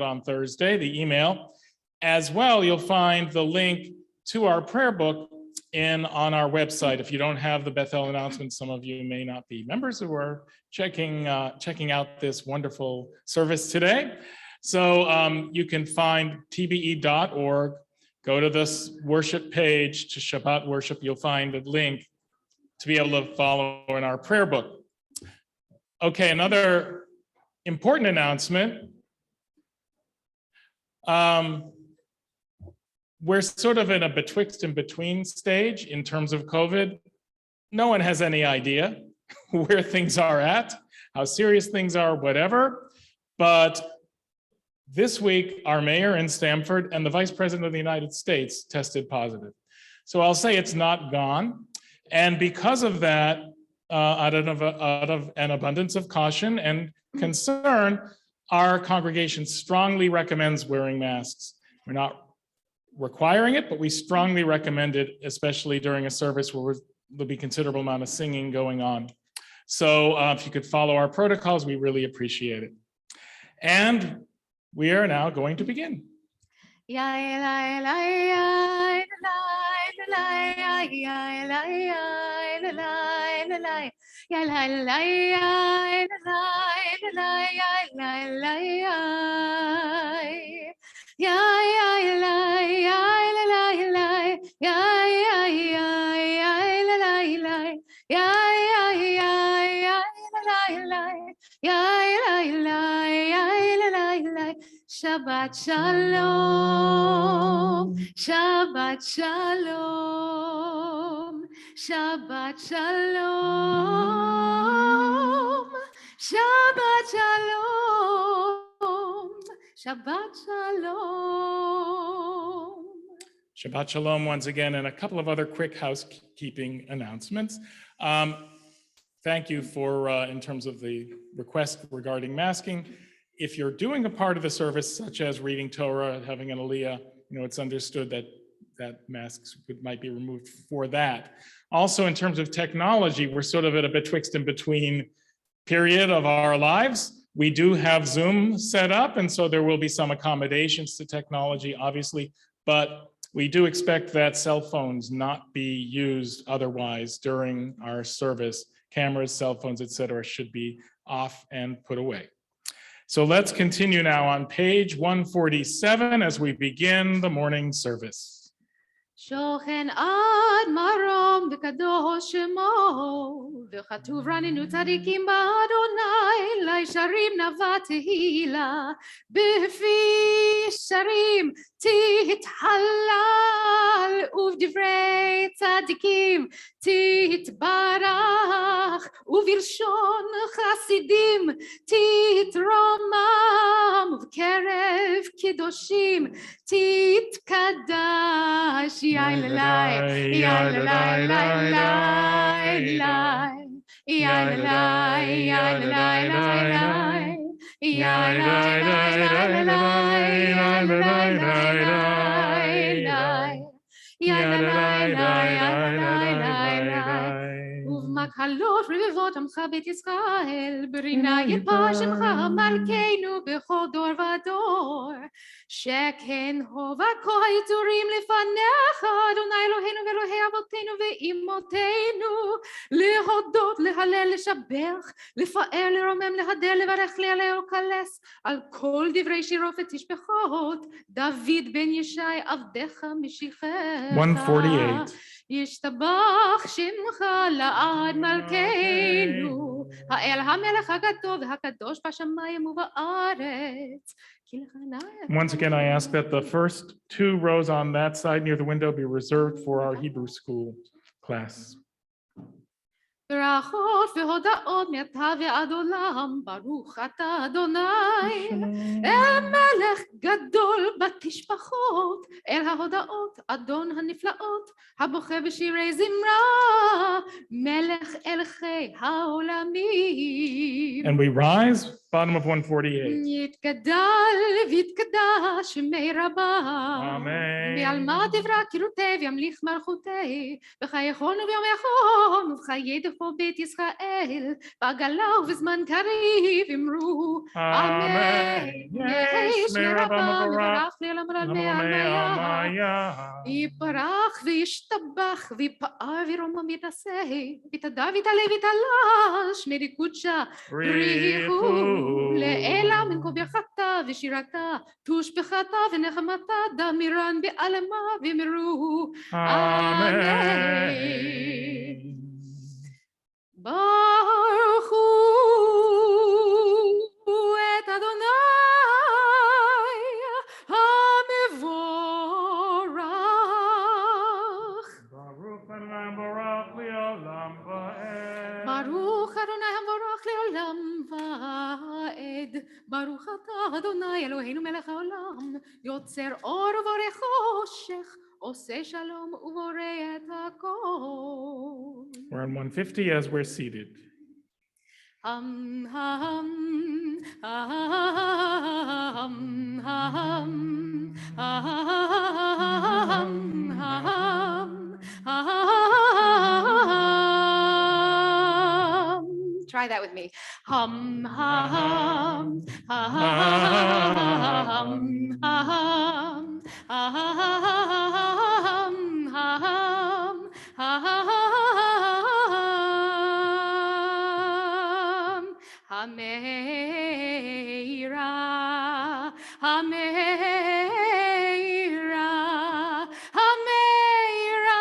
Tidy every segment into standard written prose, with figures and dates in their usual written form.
on Thursday, the email. As well, you'll find the link to our prayer book on our website. If you don't have the Bethel announcement, some of you may not be members who are checking out this wonderful service today. So you can find tbe.org, go to this worship page to Shabbat worship, you'll find a link to be able to follow in our prayer book. Okay, another important announcement. We're sort of in a betwixt and between stage in terms of COVID. No one has any idea where things are at, how serious things are, whatever. But this week, our mayor in Stamford and the vice president of the United States tested positive. So I'll say it's not gone. And because of that, out of an abundance of caution and concern, our congregation strongly recommends wearing masks. We're not requiring it, but we strongly recommend it, especially during a service where there'll be considerable amount of singing going on. So if you could follow our protocols, we really appreciate it. And we are now going to begin. Shabbat shalom, Shabbat shalom, Shabbat shalom, Shabbat shalom, Shabbat shalom. Shabbat shalom once again, and a couple of other quick housekeeping announcements. Thank you for, in terms of the request regarding masking. If you're doing a part of the service, such as reading Torah, having an aliyah, it's understood that masks might be removed for that. Also, in terms of technology, we're sort of at a betwixt and between period of our lives. We do have Zoom set up, and so there will be some accommodations to technology, obviously, but we do expect that cell phones not be used otherwise during our service. Cameras, cell phones, etc., should be off and put away. So let's continue now on page 147 as we begin the morning service. שוכן עד מרום וקדוש שמו וכתוב רננו צדיקים באדוני לישרים נאווה תהילה בפי שרים תתהלל ובדברי צדיקים תתברך ובלשון חסידים תתרומם ובקרב קדושים תתקדש ובמקהלות רבבות עמך בית ישראל ברינה יפה שמך מלכנו בכל דור ודור שכן הובה כל היצורים לפניך אדוני אלוהינו ואלוהי אבותינו ואימותינו להודות להלל לשבח לפאר לרומם להדר לברך להלל ולקלס על כל דברי שירו ותשבחות דוד בן ישי עבדך משיחך 148. ישתבח שמך לעד מלכנו האל המלך הגדול והקדוש בשמיים ובארץ. Once again, I ask that the first two rows on that side near the window be reserved for our Hebrew school class. ברכות והודאות מעתה ועד עולם, ברוך אתה אדוני, אל מלך גדול בתשבחות, אל ההודאות, אדון הנפלאות, הבוכה בשירי זמרה, מלך אלכי העולמים. And we rise Bottom of 148. יתגדל ויתקדש שמי רבה. אמן. בעלמא דברה קירותי וימליך מלכותי. בחייכון וביומכון ובחיי דכו בית ישראל. בעגלה ובזמן קריב אמרו. אמן. יש מרבה מברך לעולם לעולמי עלמיה. עלמיה. יפרח וישתבח ויפאר וירומם ויתעשה. ויתהדר ויתעלה ויתעלש מריקודשה. בריחו לאלה מן כה ברכתה ושירתה תושבחתה ונחמתה דמירן בעלמה ואמרו אמן. ברכו את אדוני המבורך. ברוך אדוני המבורך לעולם ועד. ברוך אדוני המבורך לעולם ועד. ברוך אתה אדוני אלוהינו מלך העולם יוצר אור ובורא חושך עושה שלום ובורא את הכל. We're on 150 as we're seated. Hum hum hum hum hum. Try that with me. Hum hum hum hum Hameira, Hameira, Hameira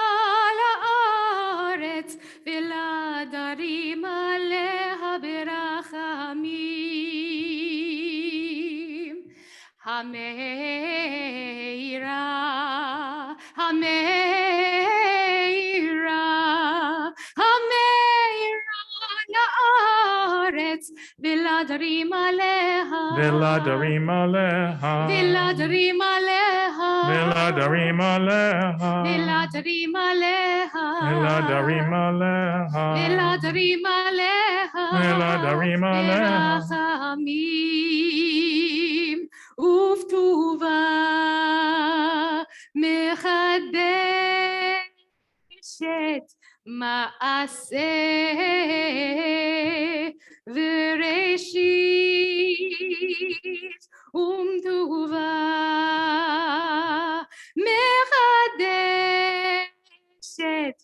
la'aretz v'ladarim aleha berachamim. Hameira, Hameira, Hameira la'aretz v'ladarim aleha. V'ladarim aleha. V'ladarim aleha. V'ladarim aleha. V'ladarim aleha. V'ladarim aleha. V'ladarim aleha. V'ladarim aleha. Berachamim uvtuva mechadeshet maaseh v'reshit umtuva mechadeshet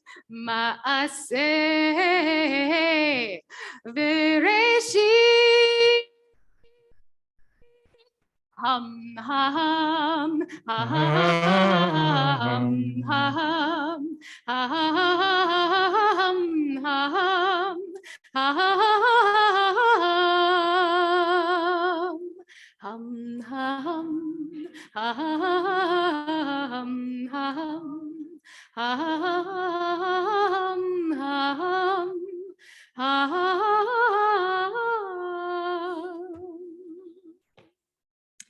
maaseh v'reshit. Hum hum hum hum hum hum hum hum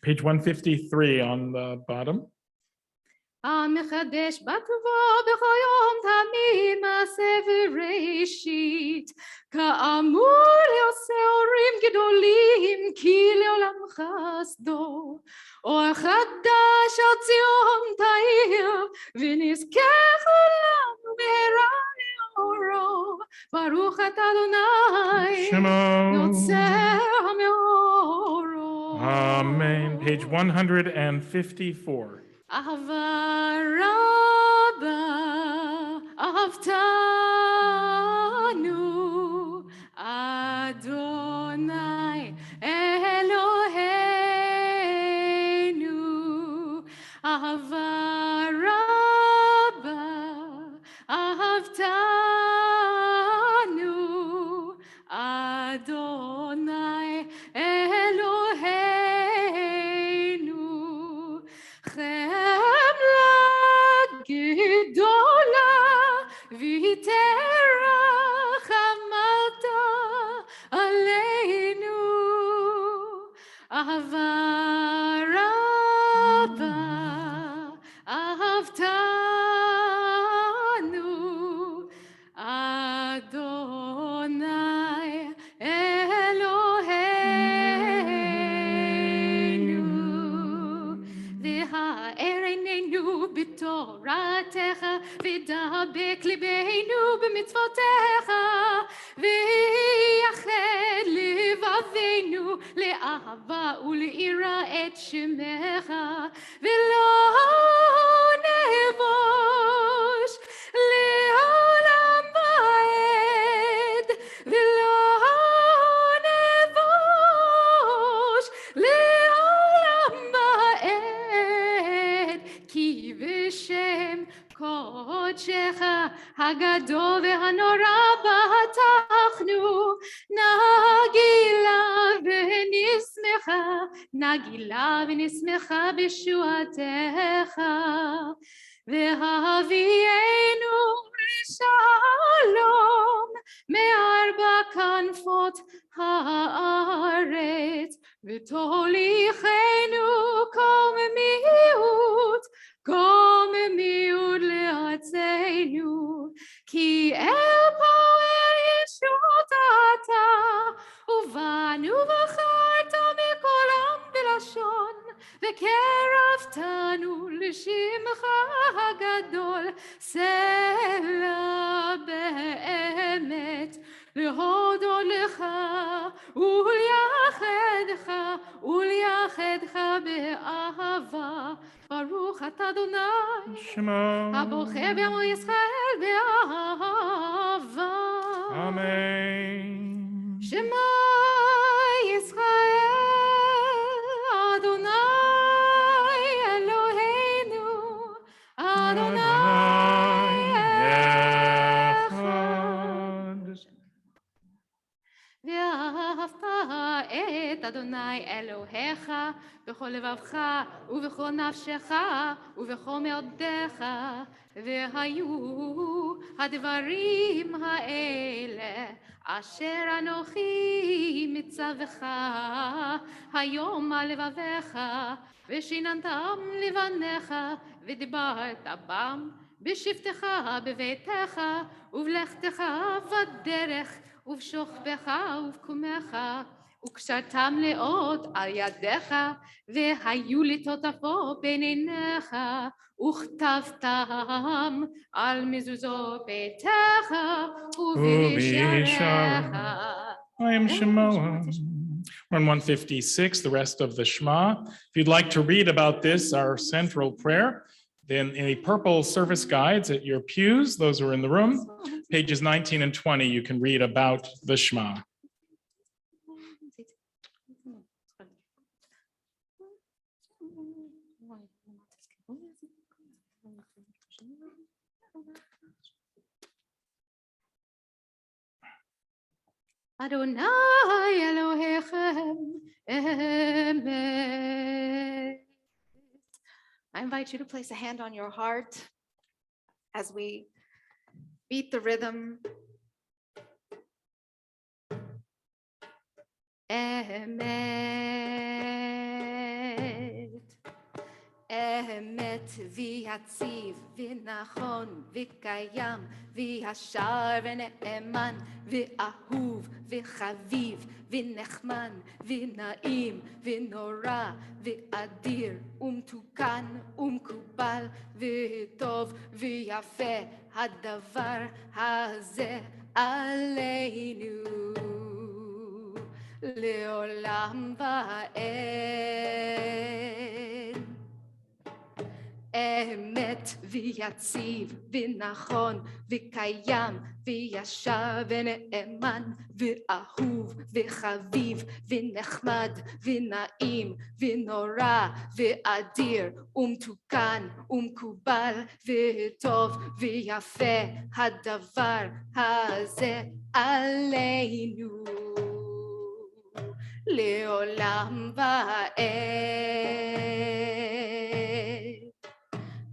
Page 153 on the bottom. המחדש בטובו בכל יום תמיד מעשה וראשית כאמור יעשה אורים גדולים כי לעולם חסדו אור חדש על ציון תאיר ונזכה כולנו מהרה לאורו ברוך אתה אדוני יוצר המאורות. Amen. Page 154. אהבה רבה אהבתנו אדוני אלוהינו אהבה רבה אהבתנו אדוני אלוהינו חמלה גדולה ותרחמה והאר עינינו בתורתך, ודבק ליבנו במצוותיך, ויחד לבבינו לאהבה וליראה את שמך, ולא נבוש לעולם ועד, ולא נבוש לעולם ועד, כי בשם קודשך הגדול והנורא בטחנו, נגילה ונשמחה בשועתך, והביאנו לשלום מארבע כנפות הארץ, ותוליכנו קוממיות לארצנו, כי אל פועל ישועת אתה, ובנו בחרת מכל עם ולשון, וקרבתנו לשמך הגדול, סלע באמת להודות לך ולייחדך באהבה. ברוך אתה אדוני Shema. הבוחר בעמו ישראל באהבה. Amen. שמע ישראל אדוני אלוהינו אדוני אחד. ואהבת את אדוני אלוהיך בכל לבבך ובכל נפשך ובכל מאודך, והיו הדברים האלה אשר אנוכי מצווך היום על לבביך, ושיננתם לבניך ודיברת בם בשבתך בביתך ובלכתך בדרך ובשוכבך ובקומך, וקשרתם לאות על ידיך, והיו לטוטפות בין עיניך, וכתבתם על מזוזות ביתך ובשעריך. I am Shema. We're on 156, the rest of the Shema. If you'd like to read about this, our central prayer, then in the purple service guides at your pews, those are in the room, pages 19 and 20, you can read about the Shema. Adonai Elohechem Emet. I invite you to place a hand on your heart as we beat the rhythm. Emet. אמת ויציב ונכון וקיים וישר ונאמן ואהוב וחביב ונחמן ונעים ונורא ואדיר ומתוקן ומקובל וטוב ויפה הדבר הזה עלינו לעולם ועד. אמת ויציב ונכון וקיים וישר ונאמן ואהוב וחביב ונחמד ונעים ונורא ואדיר ומתוקן ומקובל וטוב ויפה הדבר הזה עלינו לעולם ועד.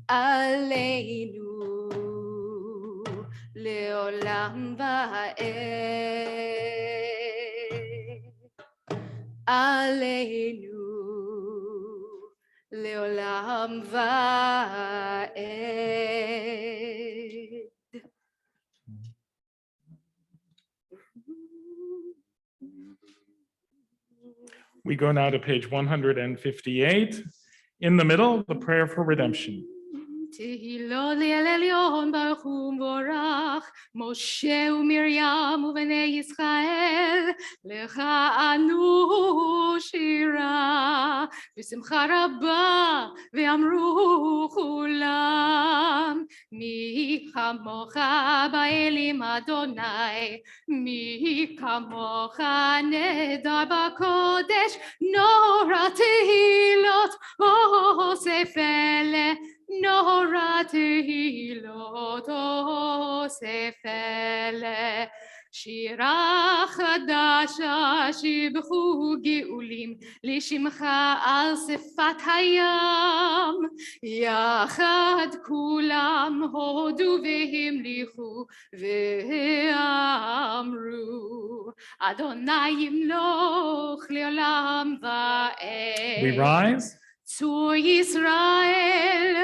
עלינו לעולם ועד. עלינו לעולם ועד. We go now to page 158. In the middle, the prayer for redemption. תהילות לאל עליון ברוך הוא ומבורך, משה ומרים ובני ישראל, לך ענו שירה בשמחה רבה, ואמרו כולם, מי כמוך באלים אדוני, מי כמוך נהדר בקודש, נורא תהילות אוסף אלה, נורא תהילות אוסף אלה. שירה חדשה שיבחו גאולים לשמך על שפת הים, יחד כולם הודו והמליכו ואמרו, אדוני ימלוך לעולם ועד. We rise. צור ישראל,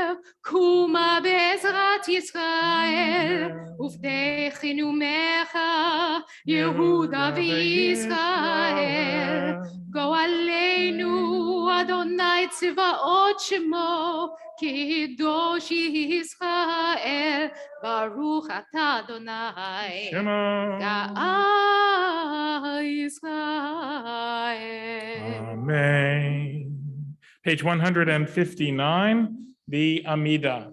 קומה בעזרת ישראל, ובטחי נאומך, יהודה וישראל. גואלנו, אדוני צבאות שמו, קדוש ישראל, ברוך אתה אדוני. Shema. גאה ישראל. Amen. Page 159, the Amidah.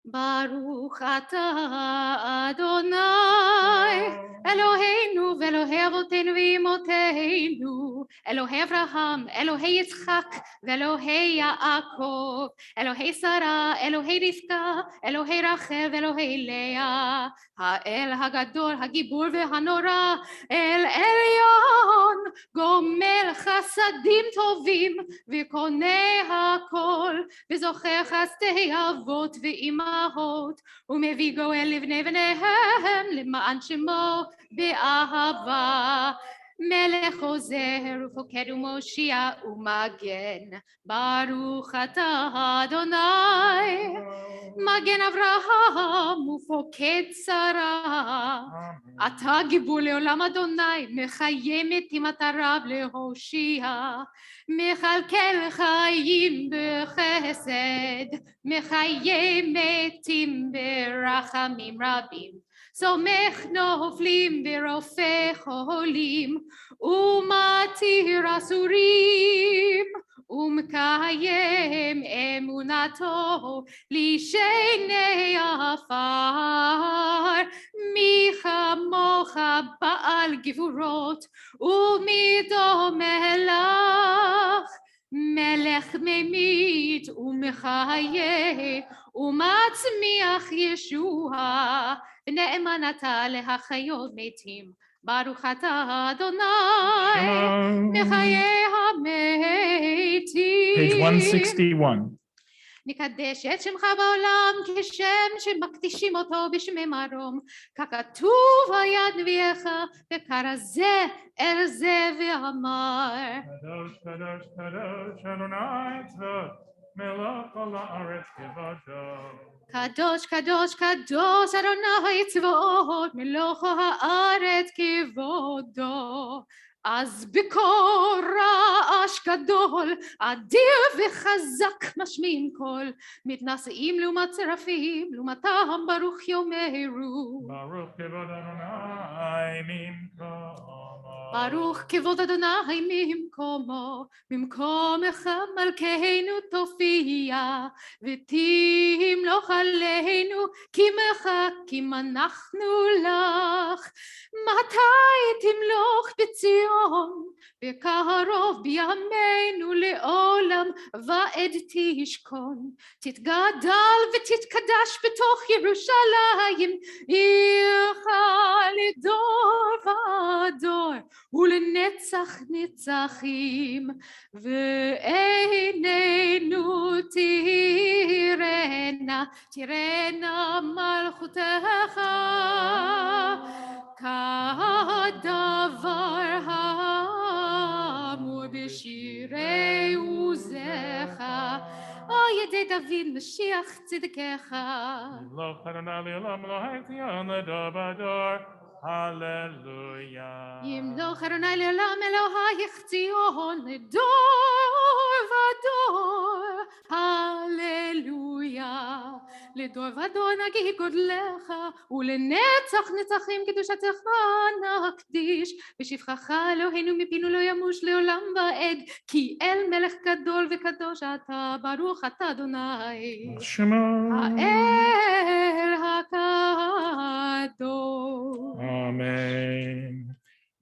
ברוך אתה אדוני אלוהינו ואלוהי אבותינו ואמותינו, אלוהי אברהם, אלוהי יצחק ואלוהי יעקב, אלוהי שרה, אלוהי רבקה, אלוהי רחל ואלוהי לאה, האל הגדול, הגיבור והנורא, אל עליון, גומל חסדים טובים וקונה הכל, וזוכר חסדי אבות ואימהות, ומביא גואל לבני בניהם למען שמו באהבה. מלך עוזר ופוקד ומושיע ומגן, ברוך אתה אדוני. מגן אברהם ופוקד שרה, אתה גיבור לעולם אדוני, מחיה מתים אתה רב להושיע, מכלכל חיים בחסד, מחיה מתים ברחמים רבים. סומך נופלים ורופא חולים, ומתיר אסורים, ומקיים אמונתו לשני עפר. מי כמוך בעל גבורות, ומי דומה לך, מלך ממית ומחיה, ומצמיח ישועה, ונאמן אתה להחיות מתים. ברוך אתה אדוני, מחיי המתים. Page 161. נקדש את שמך בעולם כשם שמקדישים אותו בשמי מרום, ככתוב היד נביאך, וקרא זה אל זה ואמר. קדוש, קדוש, קדוש, אדוני צבאות, מלך כל הארץ כבודו. קדוש, קדוש, קדוש, אדוני צבאות, מלוך הארץ כבודו. אז בקור רעש גדול, אדיר וחזק משמיעים קול, מתנשאים לעומת צרפים, לעומתם ברוך יאמרו. ברוך כבוד אדוני ממקומו. ברוך כבוד אדוני ממקומו, ממקומך מלכנו תופיע, ותמלוך עלינו כי מחכים אנחנו לך. מתי תמלוך בציון, בקרוב בימינו לעולם ועד תשכון. תתגדל ותתקדש בתוך ירושלים, עירך לדור ודור ולנצח נצחים. ועינינו תראנה, תראנה מלכותך, כדבר האמור בשירי עוזך, על ידי דוד משיח צדקך. ימלוך אדוני לעולם אלוהי ציון לדור ודור. הללויה. ימלוך אדוני לעולם אלוהי ציון לדור ודור. לדור ודור נגיד גודלך, ולנצח נצחים קדושתך נקדיש. בשבחך אלוהינו מפינו לא ימוש לעולם ועד, כי אל מלך גדול וקדוש אתה, ברוך אתה אדוני. האל הקדוש. Amen.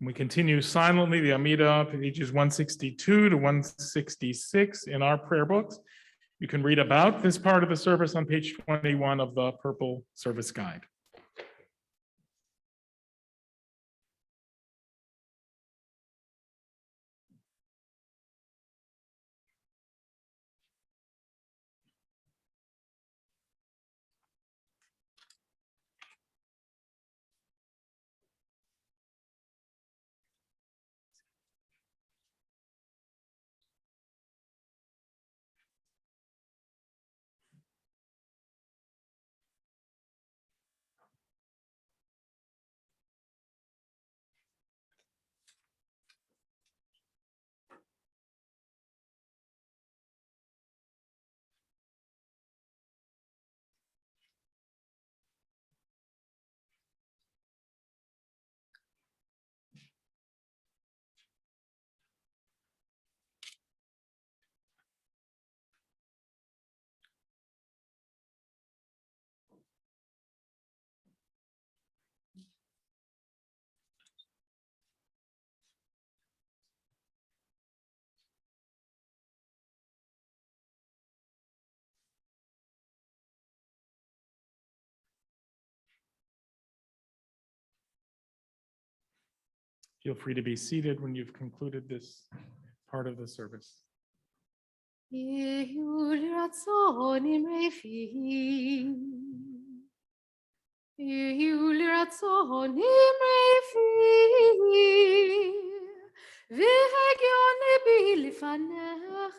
We continue silently the Amida, pages 162 to 166 in our prayer books. You can read about this part of the service on page 21 of the Purple Service Guide. Feel free to be seated when you've concluded this part of the service. יהיו לרצון אמרי פי, יהיו לרצון אמרי פי, והגיון ליבי לפניך,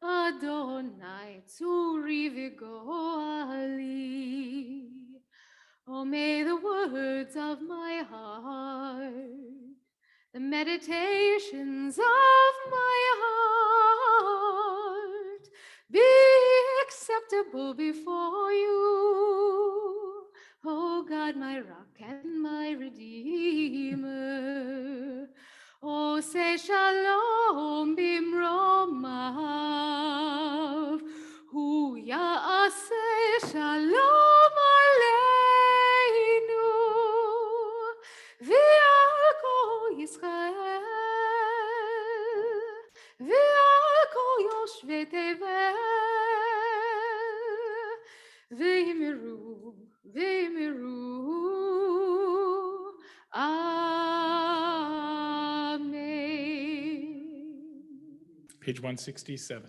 אדוני צורי וגואלי. Oh, may the words of my heart, the meditations of my heart be acceptable before you, O God, my rock and my redeemer. Oh, say shalom bimromav, hu ya'aseh shalom aleinu, v'al kol Yisrael, v'al kol yoshvei tevel, v'yimiru, v'yimiru, amen. Page 167.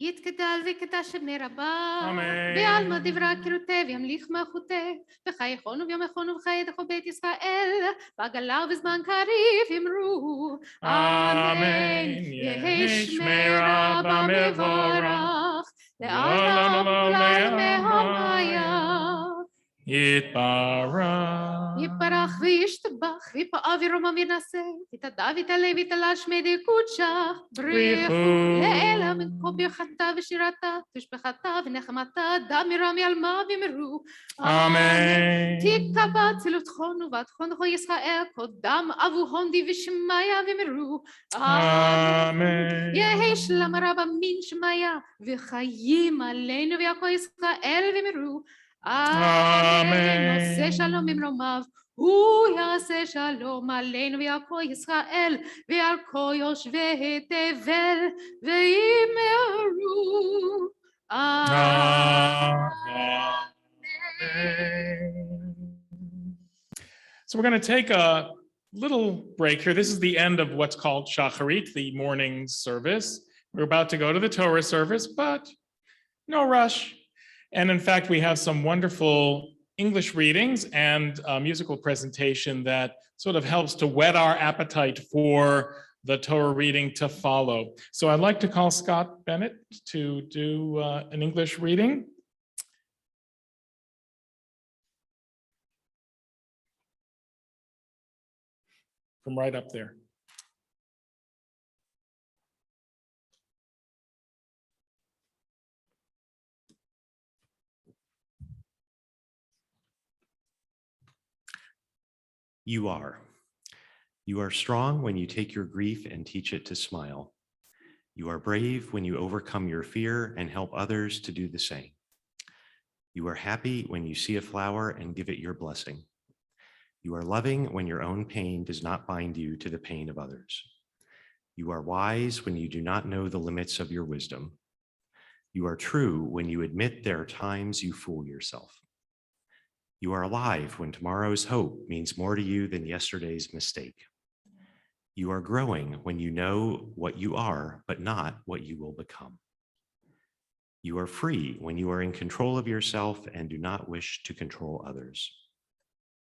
יתגדל ויקדש שמי רבה, אמן. בעלמא דברה קירותי וימליך מלכותי, בחייכון ובימיכון ובחיי תכו בית ישראל, בעגלה ובזמן קריב אמרו, אמן. יהי שמי רבה מבורך, לעולם ולעולם מהמיה. יתברך. יתברך וישתבח, ויפאר וירומם ונשא, יתעדה ויתעלה ויתעלה שמי דקודשה, בריחו לאלה מנקום ברכתה ושירתה, תשבחתה ונחמתה, דם מרם ילמה ומרו. אמן. תקבע צילותכון ובתכון כל ישראל, קודם אבו הונדי ושמיה ומרו. אמן. יהי שלום רב אמין שמיה, וחיים עלינו ויעקב ישראל ומרו. אמן. עושה שלום במרומיו, הוא יעשה שלום עלינו ועל כל ישראל ועל כל יושבי תבל וימרו. Amen. So we're going to take a little break here. This is the end of what's called Shacharit, the morning service. We're about to go to the Torah service, but no rush. And in fact, we have some wonderful English readings and a musical presentation that sort of helps to whet our appetite for the Torah reading to follow. So I'd like to call Scott Bennett to do an English reading. From right up there. You are. You are strong when you take your grief and teach it to smile. You are brave when you overcome your fear and help others to do the same. You are happy when you see a flower and give it your blessing. You are loving when your own pain does not bind you to the pain of others. You are wise when you do not know the limits of your wisdom. You are true when you admit there are times you fool yourself. You are alive when tomorrow's hope means more to you than yesterday's mistake. You are growing when you know what you are, but not what you will become. You are free when you are in control of yourself and do not wish to control others.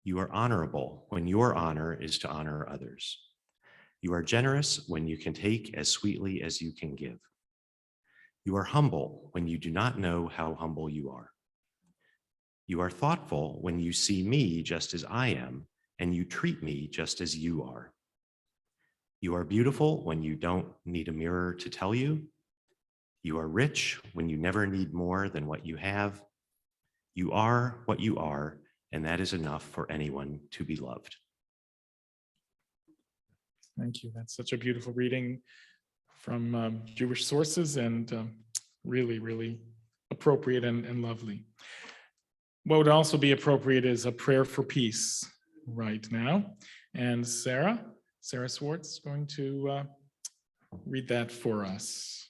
You are honorable when your honor is to honor others. You are generous when you can take as sweetly as you can give. You are humble when you do not know how humble you are. You are thoughtful when you see me just as I am, and you treat me just as you are. You are beautiful when you don't need a mirror to tell you. You are rich when you never need more than what you have. You are what you are, and that is enough for anyone to be loved. Thank you. That's such a beautiful reading from Jewish sources and really, really appropriate and lovely. What would also be appropriate is a prayer for peace right now. And Sarah Swartz is going to read that for us.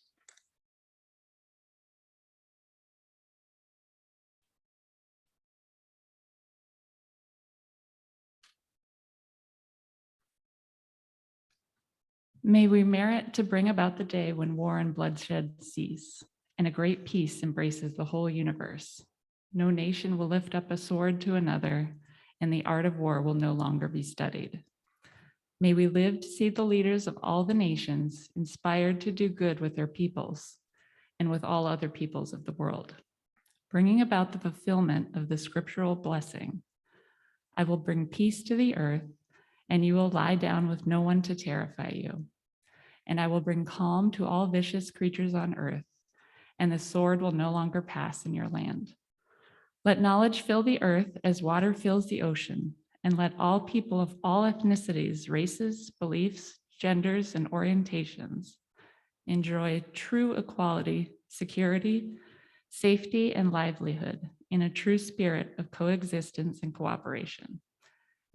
May we merit to bring about the day when war and bloodshed cease, and a great peace embraces the whole universe. No nation will lift up a sword to another, and the art of war will no longer be studied. May we live to see the leaders of all the nations inspired to do good with their peoples and with all other peoples of the world, bringing about the fulfillment of the scriptural blessing. I will bring peace to the earth, and you will lie down with no one to terrify you. And I will bring calm to all vicious creatures on earth, and the sword will no longer pass in your land. Let knowledge fill the earth as water fills the ocean, and let all people of all ethnicities, races, beliefs, genders, and orientations enjoy true equality, security, safety, and livelihood in a true spirit of coexistence and cooperation.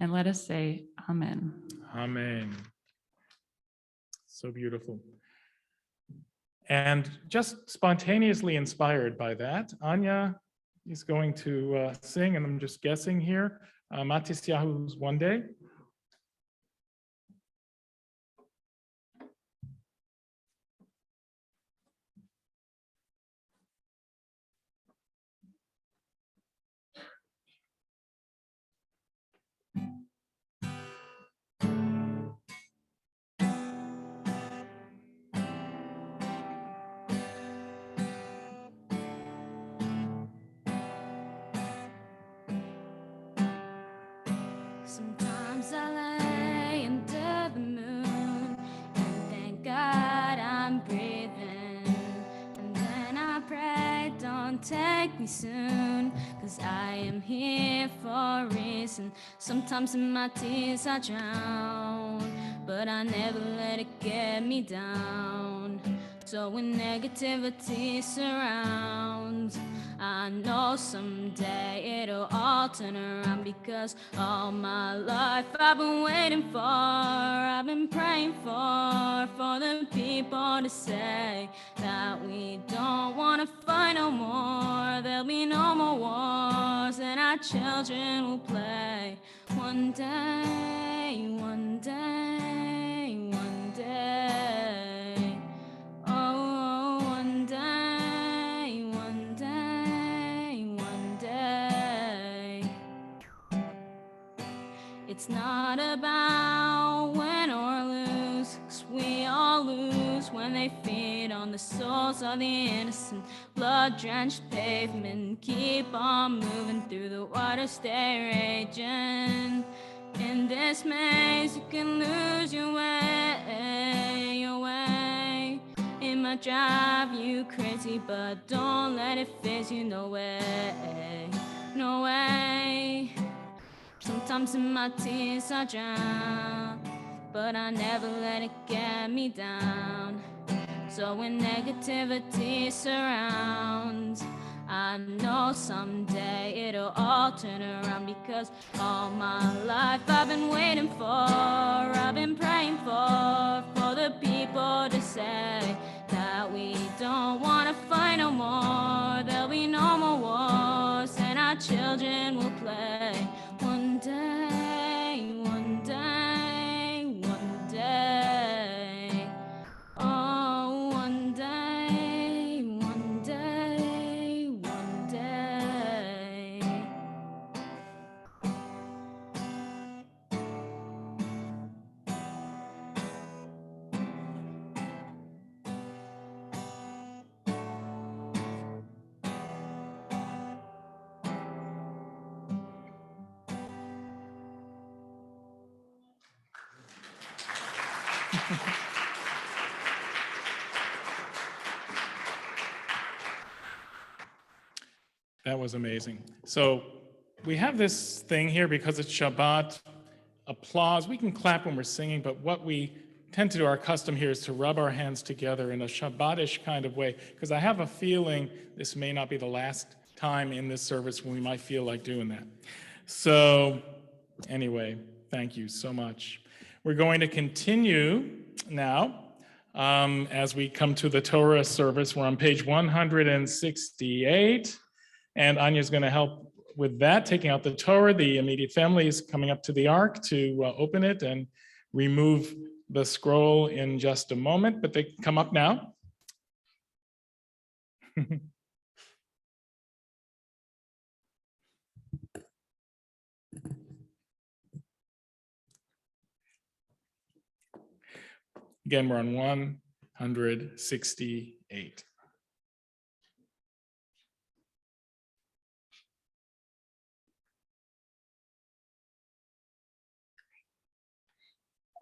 And let us say, Amen. Amen. So beautiful. And just spontaneously inspired by that, Anya is going to sing, and I'm just guessing here, Matisyahu's One Day. Sometimes I lay under the moon and thank God I'm breathing. And then I pray, don't take me soon, 'cause I am here for a reason. Sometimes in my tears I drown, but I never let it get me down. So when negativity surrounds, I know someday it'll all turn around, because all my life I've been waiting for, I've been praying for the people to say that we don't want to fight no more. There'll be no more wars, and our children will play. One day, one day, one day. Oh, one day, one day, one day. It's not about win or lose, 'cause we all lose when they feed on the souls of the innocent. Blood-drenched pavement, keep on moving through the water, stay raging. In this maze, you can lose your way, your way. It might drive you crazy, but don't let it phase you, no way, no way. Sometimes in my tears I drown, but I never let it get me down. So when negativity surrounds, I know someday it'll all turn around, because all my life I've been waiting for, I've been praying for the people to say that we don't want to fight no more, there'll be no more wars, and our children will play. One day, one day, one day. Oh, one day, one day, one day. That was amazing. So we have this thing here because it's Shabbat, applause. We can clap when we're singing, but what we tend to do, our custom here, is to rub our hands together in a Shabbatish kind of way, because I have a feeling this may not be the last time in this service when we might feel like doing that. So anyway, thank you so much. We're going to continue now as we come to the Torah service. We're on page 168. And Anya's going to help with that, taking out the Torah. The immediate family is coming up to the ark to open it and remove the scroll in just a moment, but they can come up now. Again, we're on 168.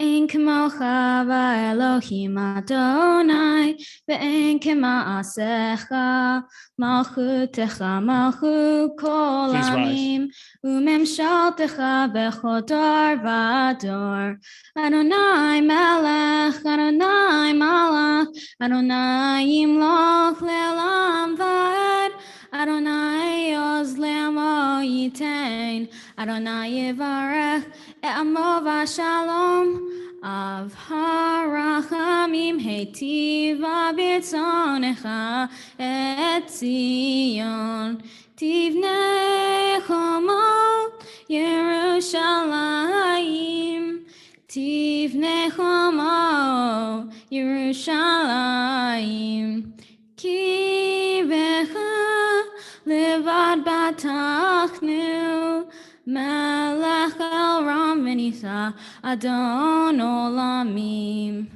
Ein kamocha Elohim Adonai, ve'ein kema'asecha, malchutecha malchut kol Please rise. amim, umemshaltecha bechol dor v'ador. Adonai melech, Adonai malach, Adonai yimloch le'olam va'ed, Adonai oz le'amo yitain, Adonai yivarech e'amo v'shalom. Av harachamim heitiva b'tzonecha et Zion, tivnei chomo Yerushalayim, tivnei chomo Yerushalayim, ki becha levad batachnu, Melech el ram v'nisa Adon olamim.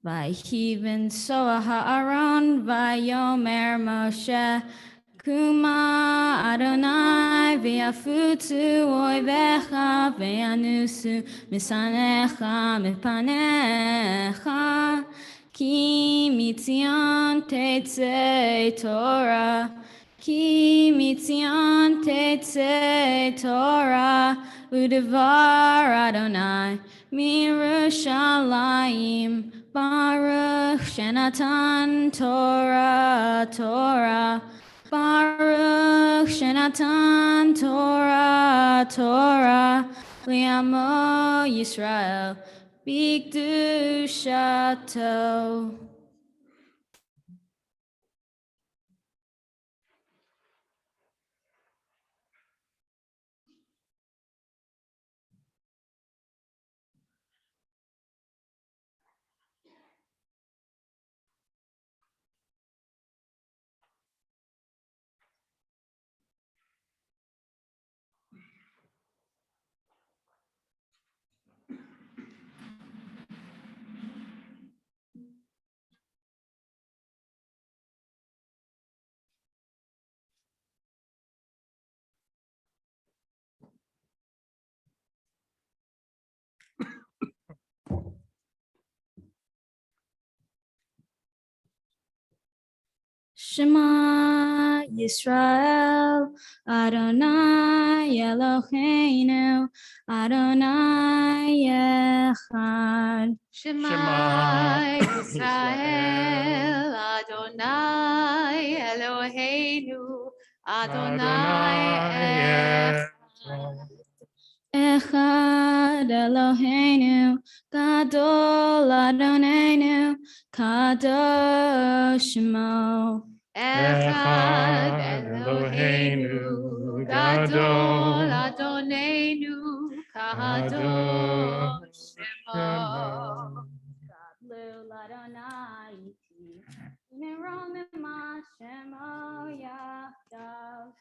Vayhiven soa ha'aron vayomer Moshe, Kuma Adonai v'yafutu oivecha v'yanusu misanecha mipanecha, ki mitzion tetzei Torah, ki mitzion tetzei Torah, udevar Adonai mirushalayim, Baruch shenatan Torah Torah, Baruch shenatan Torah Torah, li'amo Yisrael b'kedushato. Shema Yisrael, Adonai Eloheinu, Adonai Echad. Shema Yisrael, Adonai Eloheinu, Adonai Echad Eloheinu, Gadol Adonai, Kadosh Shemo. Echad Eloheinu, Gadol Adonenu, Kadosh Shemo. Gadol Adonai iti, Nerom ema Shemo Yachdav.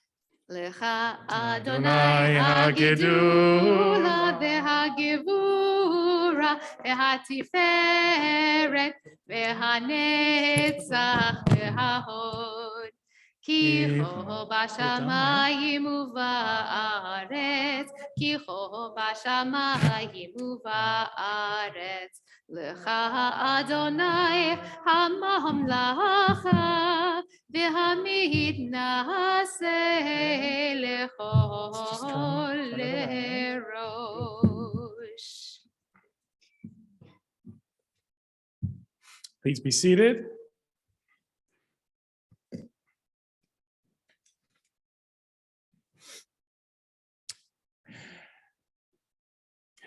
Lecha Adonai Hagedula v'Hagevura v'Hatiferet v'Hanetzach v'Hahod. Ki ho b'shamayim uva'aretz, ki ho b'shamayim uva'aretz. Lecha Adonai hamamlacha v'hamid na'aseh lechol lerosh. Please be seated.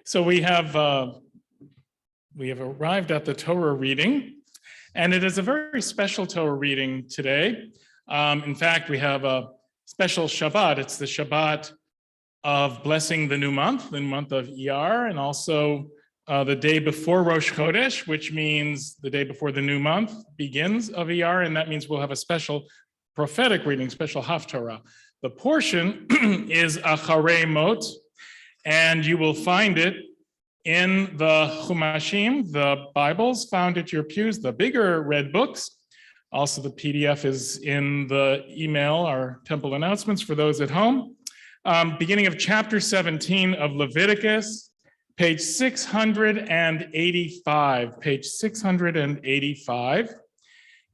So we have arrived at the Torah reading, and it is a very special Torah reading today. In fact, we have a special Shabbat. It's the Shabbat of blessing the month of Iyar, and also the day before Rosh Chodesh, which means the day before the new month begins of Iyar, and that means we'll have a special prophetic reading, special Haftarah. The portion is Acharei Mot, and you will find it in the Chumashim, the Bibles found at your pews, the bigger red books. Also, the PDF is in the email, our temple announcements for those at home. Beginning of chapter 17 of Leviticus, page 685. Page 685.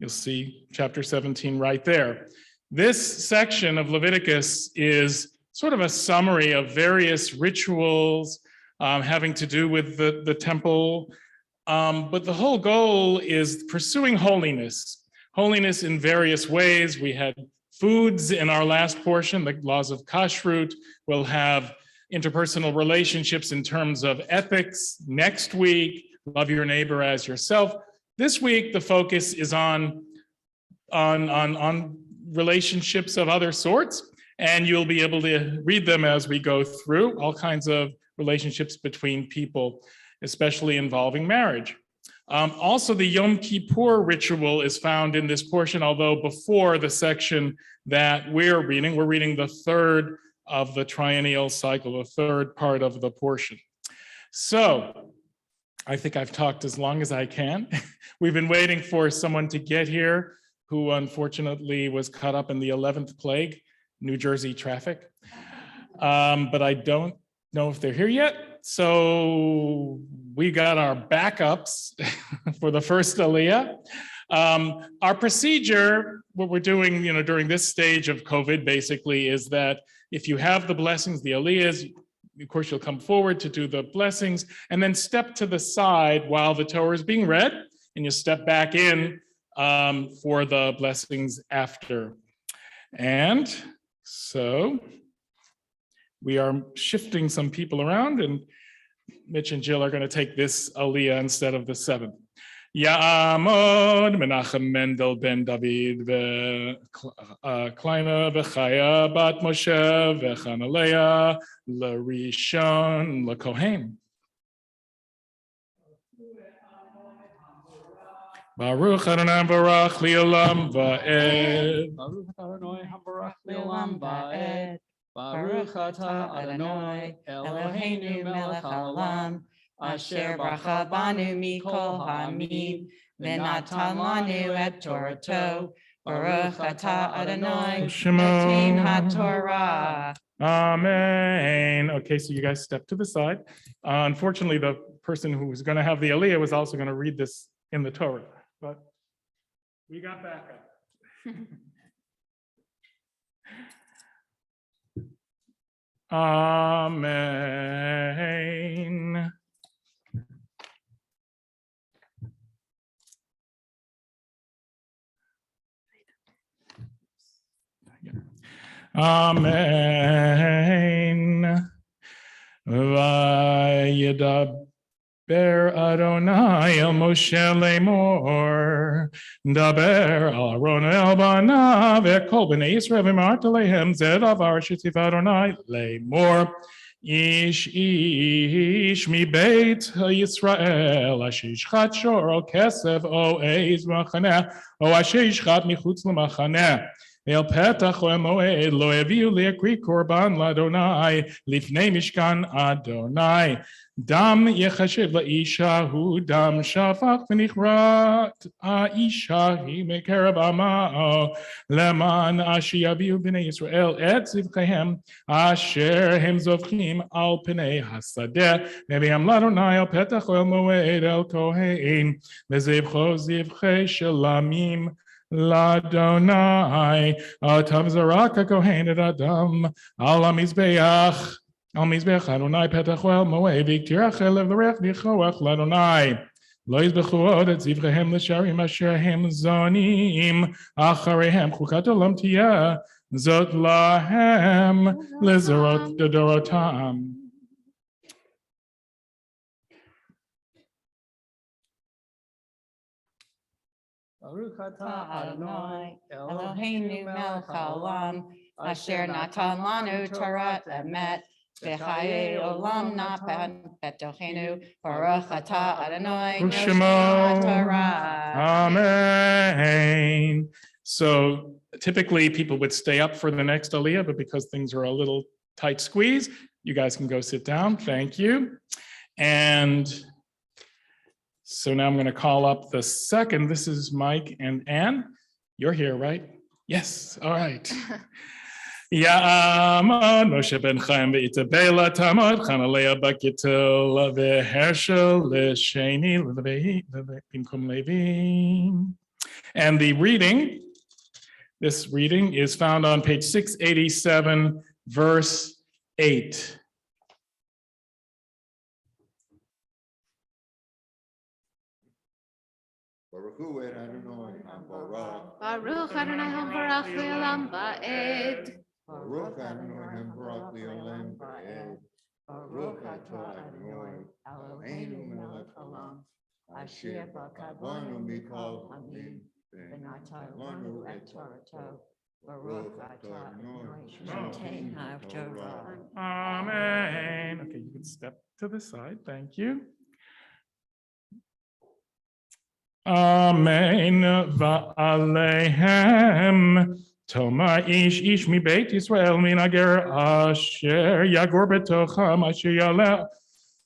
You'll see chapter 17 right there. This section of Leviticus is sort of a summary of various rituals having to do with the temple. But the whole goal is pursuing holiness in various ways. We had foods in our last portion, the laws of kashrut. We'll have interpersonal relationships in terms of ethics next week. Love your neighbor as yourself. This week, the focus is on relationships of other sorts, and you'll be able to read them as we go through, all kinds of relationships between people, especially involving marriage. Also, the Yom Kippur ritual is found in this portion, although before the section that we're reading the third of the triennial cycle, the third part of the portion. So I think I've talked as long as I can. We've been waiting for someone to get here who unfortunately was caught up in the 11th plague, New Jersey traffic. But I don't know if they're here yet. So we got our backups for the first Aliyah. Our procedure, what we're doing, during this stage of COVID, basically, is that if you have the blessings, the Aliyahs, of course, you'll come forward to do the blessings, and then step to the side while the Torah is being read, and you step back in for the blessings after. And so we are shifting some people around, and Mitch and Jill are going to take this Aliyah instead of the 7th. Ya'amod Menachem Mendel ben David Kleina v'Chaya bat Moshe v'Chanaleya l'Rishon l'Kohen. Baruch Adonai Barach Li'olam Va'ed. Baruch Adonai Barach Li'olam Va'ed. Baruch Atah Adonai Eloheinu Melech Haolam Asher bracha banu mikol ha'amim v'natan lanu et Torato. Baruch Atah Adonai Noten HaTorah. Amen. Okay, so you guys step to the side. Unfortunately, the person who was going to have the Aliyah was also going to read this in the Torah, but we got backup. Amen. Amen. Vayedaber Adonai el Moshe lemor. Daber Aaron el banav ekol bnei Yisrael v'marta lehem zed avar shetif Adonai lemor. Ish mi beit Yisrael asher yishchat shor o kesef o eiz machaneh o asher yishchat michutz l'machaneh. El petach moed lo eviu leakri korban ladonai lifnei mishkan Adonai dam yechashiv laisha hu dam shafach v'nichrat aisha hi mekerav amao leman asher yaviu b'nei Yisrael et zivchehem asher hem zovchim al pnei hasadeh neviam ladonai el petach moed el kohen bezivcho zivchei shelamim Ladonai, Atam Zaraka Kohen et Adam, Al Mizbeach Adonai Petach El Moed, Viktirach El Levrech Nichoach Ladonai. Lo yizbechu od et zivrehem l'sharim asher hem zonim, acharehem chukat olam tiyeh, zot lahem lezorot dodorotam. Baruch atah Adonai Eloheinu melech haolam, asher natan lanu Torah emet, v'chaye olam natan betochenu, Baruch atah Adonai Ushmo. Torah. Amen. So typically people would stay up for the next aliyah, but because things are a little tight squeeze, you guys can go sit down. Thank you. And so now I'm going to call up the second. This is Mike and Ann. You're here, right? Yes. All right. Ya'amad Moshe ben Chaim ve'itabela tamad Chanalea bakitul ve'hershel l'sheni bimkum levi. And the reading, this reading is found on page 687, verse 8. Baruch Adonai Hambarach. Baruch Adonai Hambarach Le'olam Ba'ed. Baruch Adonai Hambarach Le'olam Ba'ed. Baruch atah Adonai Eloheinu melech haolam, asher b'kavanu mikol hamim, v'natan et Torato. Baruch atah Adonai Noten HaTorah. Amen. Okay, you can step to the side. Thank you. Amen. Va'alehem Tomar ish mi beit Yisrael min ager asher yagor betocham asher yaleh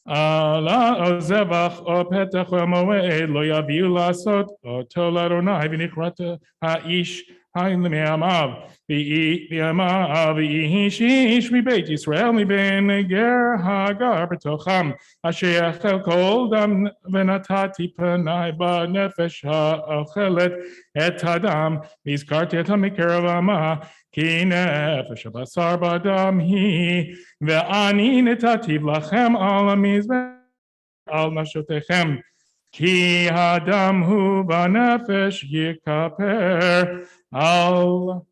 ala ozevach o petach moed lo yaviu lasot oto ladonai v'nichrata ha'ish ha'in l'me'amav v'amav ish mi beit Yisrael mi ben ger hagar betocham asher yachel kol dam v'natati panai ba'nefesh ha'ochelet et hadam v'izkarti et ha'mikerav ama ki nefesh ha'basar b'adam hi ve'ani netativ lachem al ha'mizbech al nashotechem ki hadam hu b'nefesh yikaper al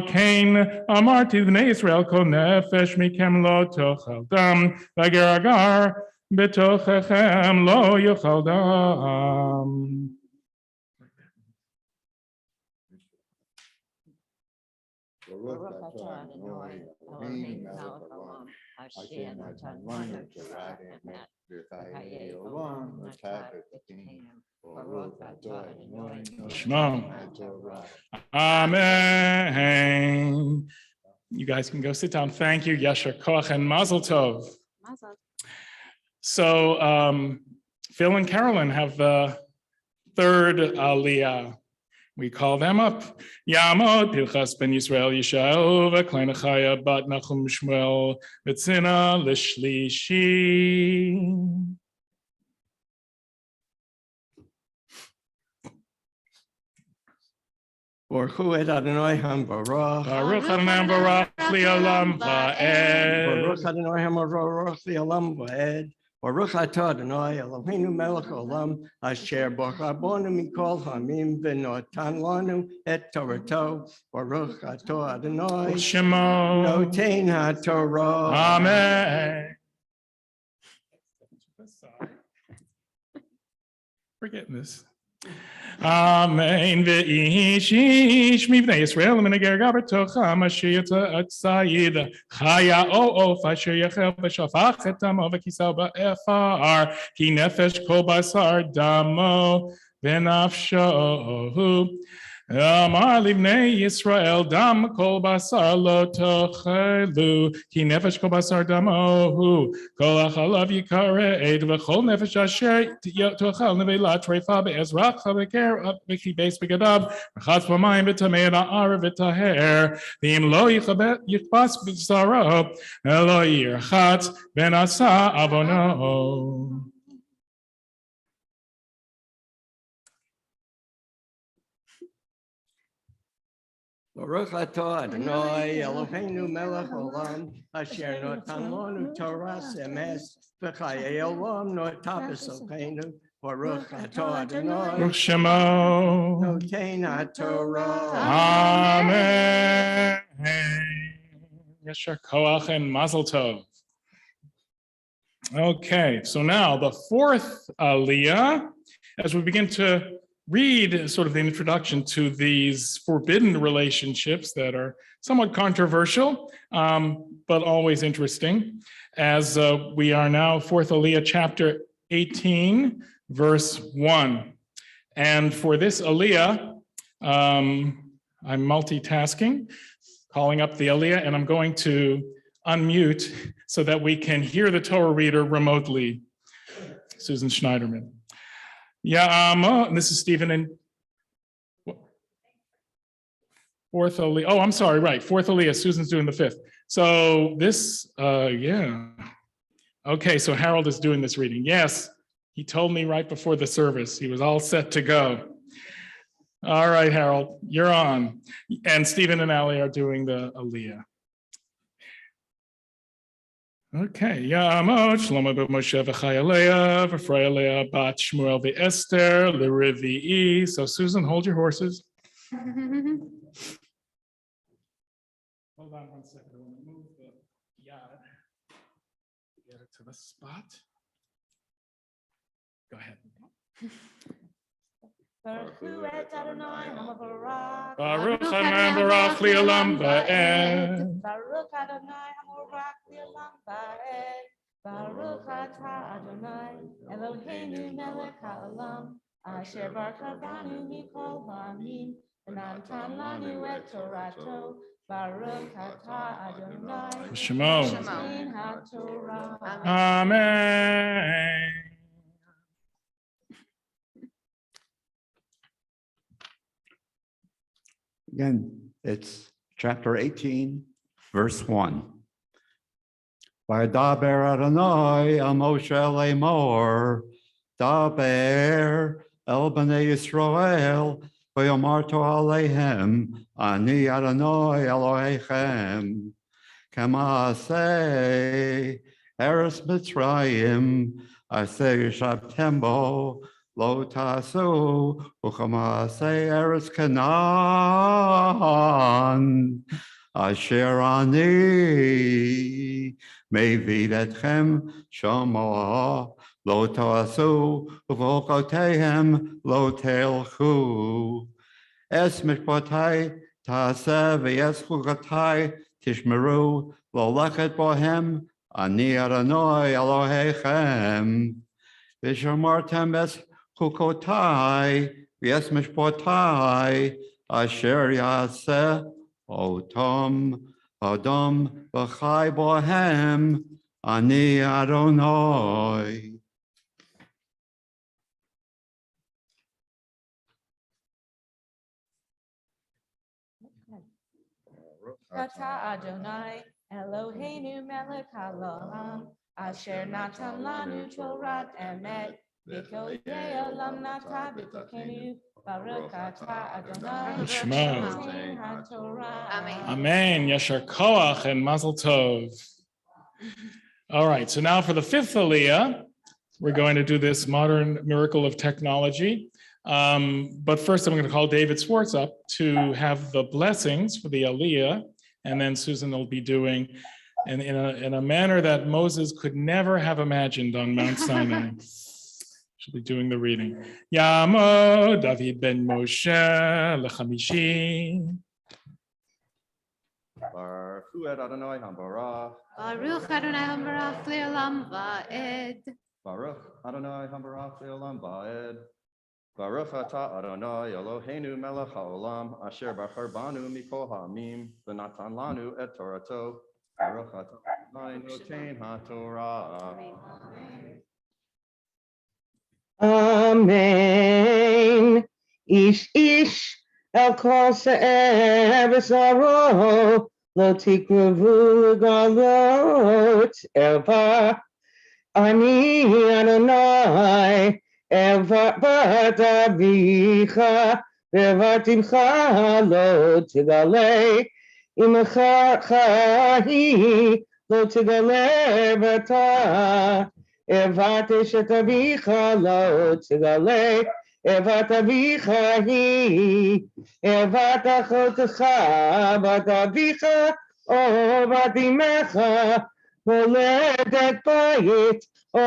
kain amarti b'nei Yisrael kol nefesh mikem lo tochel dam v'ager agar betochechem lo yochel dam. Baruch atah Adonai Eloheinu melech haolam, asher natan lanu Torah emet, v'chaye olam natan b'tochenu. Baruch atah Adonai Shmo. Noten HaTorah. Amen. You guys can go sit down. Thank you, Yasher Koach and Mazel Tov. So Phil and Carolyn have the third aliyah. We call them up. Yamod Pilchas ben Yisrael Yishael v'Klein Chaya bat Nachum Shmuel v'Tzina l'Shlishi. Baruch hu et Adonai Baruch. Baruch Adonai Baruch Li'olam Baruch Va'ed. Adonai Baruch Li'olam Va'ed. Baruch atah Adonai Eloheinu melech haolam asher b'chabonu mikol hamim v'notan lanu et Torato. Baruch atah Adonai Shemo. notein haTorah. Amen. Forgetting this. Amen. Ve'ish ish mivnei Yisrael v'neger gaber tocha Mashiach tzayid chaya o asher yachel v'shafach et damo v'kisau ba'efar ki nefesh kol basar damo v'nafshohu. Amar livnei Yisrael dam kol basar lo tochelu ki nefesh kol basar damohu kol achalav yikareid v'chol nefesh asher tochel nevela treifa be'ezrach v'ker v'ki beis begadav v'chatz b'mayim v'tamei na'ar v'taher v'im lo yichbas b'zaro elo yirchatz v'nasa avono. Baruch atah Adonai Eloheinu melech haolam asher notan lanu Toras emes v'chayei olam notabes Eloheinu. Baruch atah Adonai Baruch Shemo. notein haTorah. Amen. Yeshar Koach and Mazel Tov. Okay, so now the fourth aliyah, as we begin to read sort of the introduction to these forbidden relationships that are somewhat controversial, but always interesting, as we are now fourth aliyah, chapter 18, verse 1. And for this aliyah, I'm multitasking, calling up the aliyah, and I'm going to unmute so that we can hear the Torah reader remotely. Susan Schneiderman. Yeah, this is Stephen and fourth aliyah. Oh, I'm sorry, right. Fourth aliyah, Susan's doing the fifth. So this, yeah. Okay, so Harold is doing this reading. Yes, he told me right before the service. He was all set to go. All right, Harold, you're on. And Stephen and Ali are doing the aliyah. Okay, Yamot, Shlomo b'Moshe v'Chayaleah, v'Frayaleah, Bat Shmuel v'Esther, l'Revi'i. So Susan, hold your horses. Hold on 1 second. I want to move the yard. Get it to the spot. Go ahead. Baruch hu et Adonai HaMavarach. Baruch Adonai Baruch Li'olam Va'ed. Baruch Adonai HaMavarach Li'olam Va'ed. Baruch atah Adonai Eloheinu melech haolam asher barakanu mikol ha'amim v'natan lanu et Torato. Baruch atah Adonai Shemo. notein haTorah. Amen. Again, it's chapter 18, verse 1. Vaydaber Adonai el Moshe lemor, daber el bnei Yisrael, v'yomarto aleihem, ani Adonai Elohechem, k'maaseh eretz Mitzrayim, aseh yishabtembo, Lo tasu u'chamaaseh eretz Canaan asher ani mevid etchem shama lo tasu u'v'ochotehem lo telchu es mishpatai taseh v'es chukatai tishmeru lo lechet bohem ani Adonai Elohechem v'shamartem es Chukotai, v'es mishpotai, asher yaseh otam adam v'chai bohem, ani Adonai. Atah Adonai Eloheinu melech haolam asher natan lanu Torat emet. V'kol ye'olam nata b'tokenu Baruch atah Adonai Yishma. noten haTorah. Amen. Yashar Koach and Mazel Tov. All right, so now for the fifth Aliyah, we're going to do this modern miracle of technology. But first, I'm going to call David Swartz up to have the blessings for the Aliyah, and then Susan will be doing in a manner that Moses could never have imagined on Mount Sinai. She'll be doing the reading. Yamo David ben Moshe lechamishi. Baruch Adonai Hambarach. Baruch Adonai Hambarach le'olam va'ed. Baruch Adonai Hambarach le'olam va'ed. Baruch atah Adonai Eloheinu melech haolam asher bachar banu mikol ha'amim v'natan lanu et Torato. Baruch atah Adonai noten haTorah. Amen. Ish ish el kol se'er b'saro lo tikrevu l'galot eva ani Adonai eva bat avicha vevatimcha lo tigale imcha chahi lo tigale vata evat eshet avicha lo tigale evat avicha hi evat achotecha bat avicha o bat imecha moledet bayit o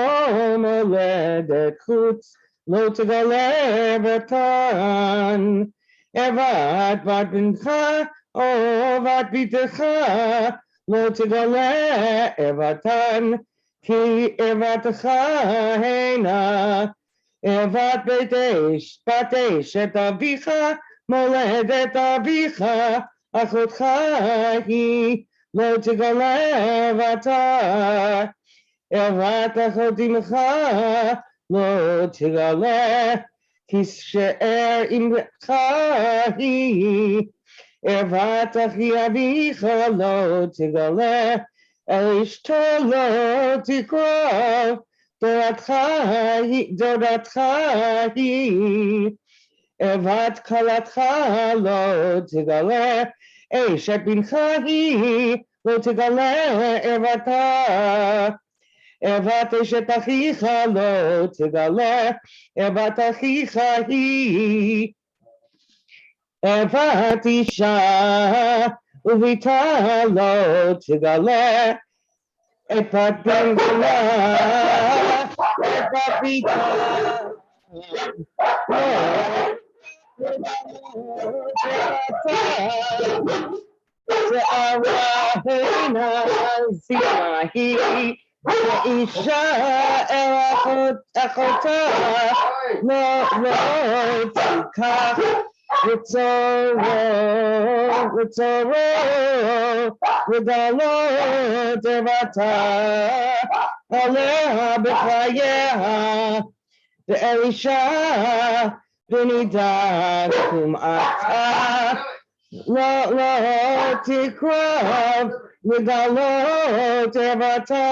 moledet chutz lo tigale vatan evat bat bincha o bat bitecha lo tigale evatan ki evatcha heina evat betesh batesh et avicha moledet avicha achotcha hi lo tigale vata evat achotimcha lo tigale ki she'er imcha hi evat achi avicha lo tigale Elishto lo tikra doratcha hi evat kalatcha lo tigale eshet bincha hi lo tigale evata evat eshet achicha lo tigale evat achicha hi evat isha uvita lo tigale et bat bengula et bat bita Se'arahena zimahi Isha achota lo tikach Ritzoro, Ridalo, Devata, Aleha, Bechayeha, the Elisha, Benida, Kumata, Lo, Tikrav, Ridalo, Devata,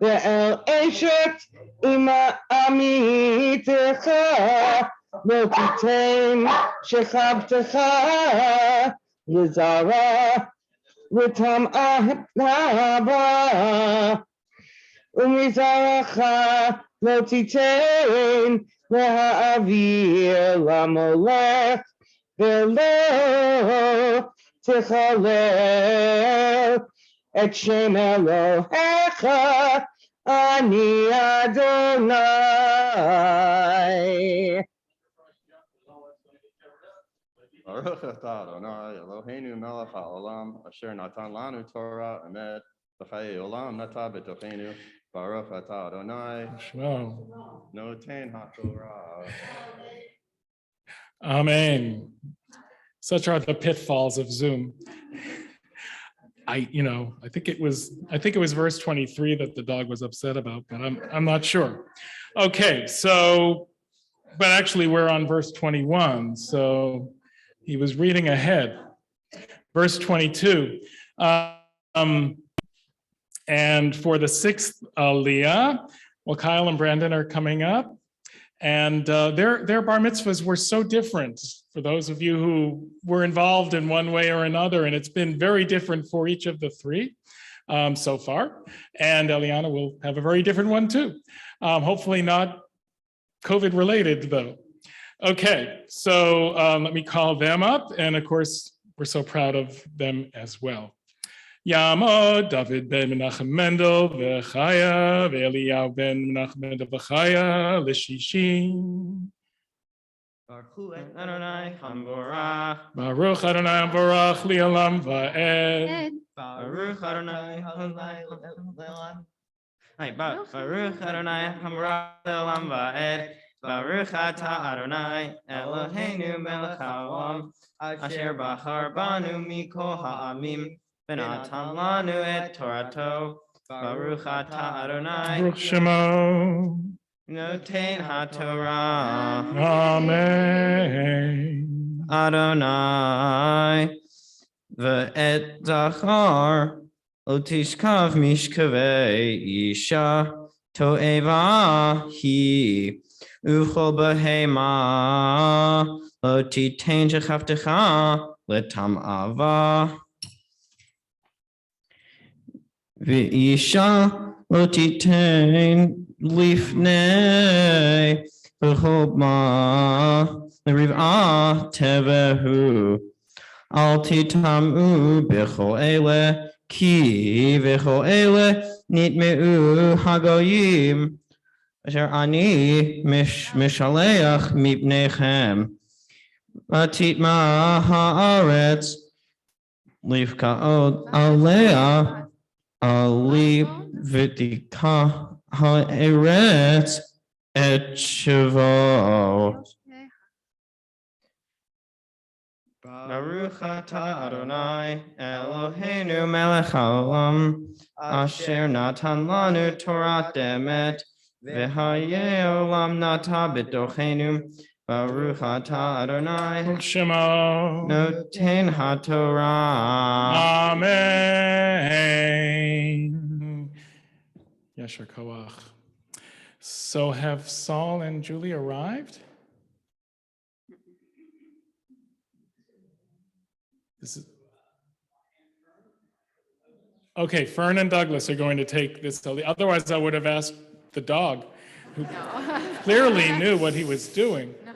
the El Eshet, Ima Amitecha, לא תיתן שכבתך לזרע וטמאה הבא ומזרעך לא תיתן להעביר למולך ולא תחלל את שם אלוהיך אני אדוני. Baruch atah Adonai Eloheinu melech haolam asher natan lanu Torah emet v'chayei olam nata b'tocheinu. Baruch atah Adonai noten haTorah. Amen. Such are the pitfalls of Zoom. I think it was verse 23 that the dog was upset about, but I'm not sure. Okay, so, but actually we're on verse 21, so he was reading ahead. Verse 22. And for the sixth Aliyah, well, Kyle and Brandon are coming up. And their bar mitzvahs were so different for those of you who were involved in one way or another, and it's been very different for each of the three so far. And Eliana will have a very different one too. Hopefully not COVID related though. Okay, so let me call them up. And of course, we're so proud of them as well. Yamo David ben Menachem Mendel v'Chaya v'Eliyahu ben Menachem Mendel v'Chaya l'Shishim. Baruch Adonai Hamborach. Baruch Adonai Hamborach li'olam va'ed. Baruch Adonai Hamborach li'olam. Baruch Adonai Hamborach li'olam va'ed. Baruch Ata Adonai Eloheinu melech haolam asher bachar banu mikol ha'amim v'natan lanu et Torato. Baruch Ata Adonai Baruch Shemo. Noten HaTorah. Amen. Adonai ve'et zachar lo tishkav mishkavei isha to'eva hi uchol behema lo titein shechavtecha letam'ava ve'isha lo titein lifnei b'chol Riv'ah tevehu al titamu b'chol ele ki v'chol ele nitmeu hagoyim asher ani mishaleach mipnechem vatitma haaretz livkaod alea ali v'tika haaretz et shavo. Baruch Atah Adonai Eloheinu melech haolam asher natan lanu Torah emet v'hayei olam nata b'tochenu. Baruch Atah Adonai Shemo. Noten HaTorah. Amen. Yasher Koach. So have Saul and Julie arrived? This is okay. Fern and Douglas are going to take this. Otherwise, I would have asked the dog, who clearly knew what he was doing. No,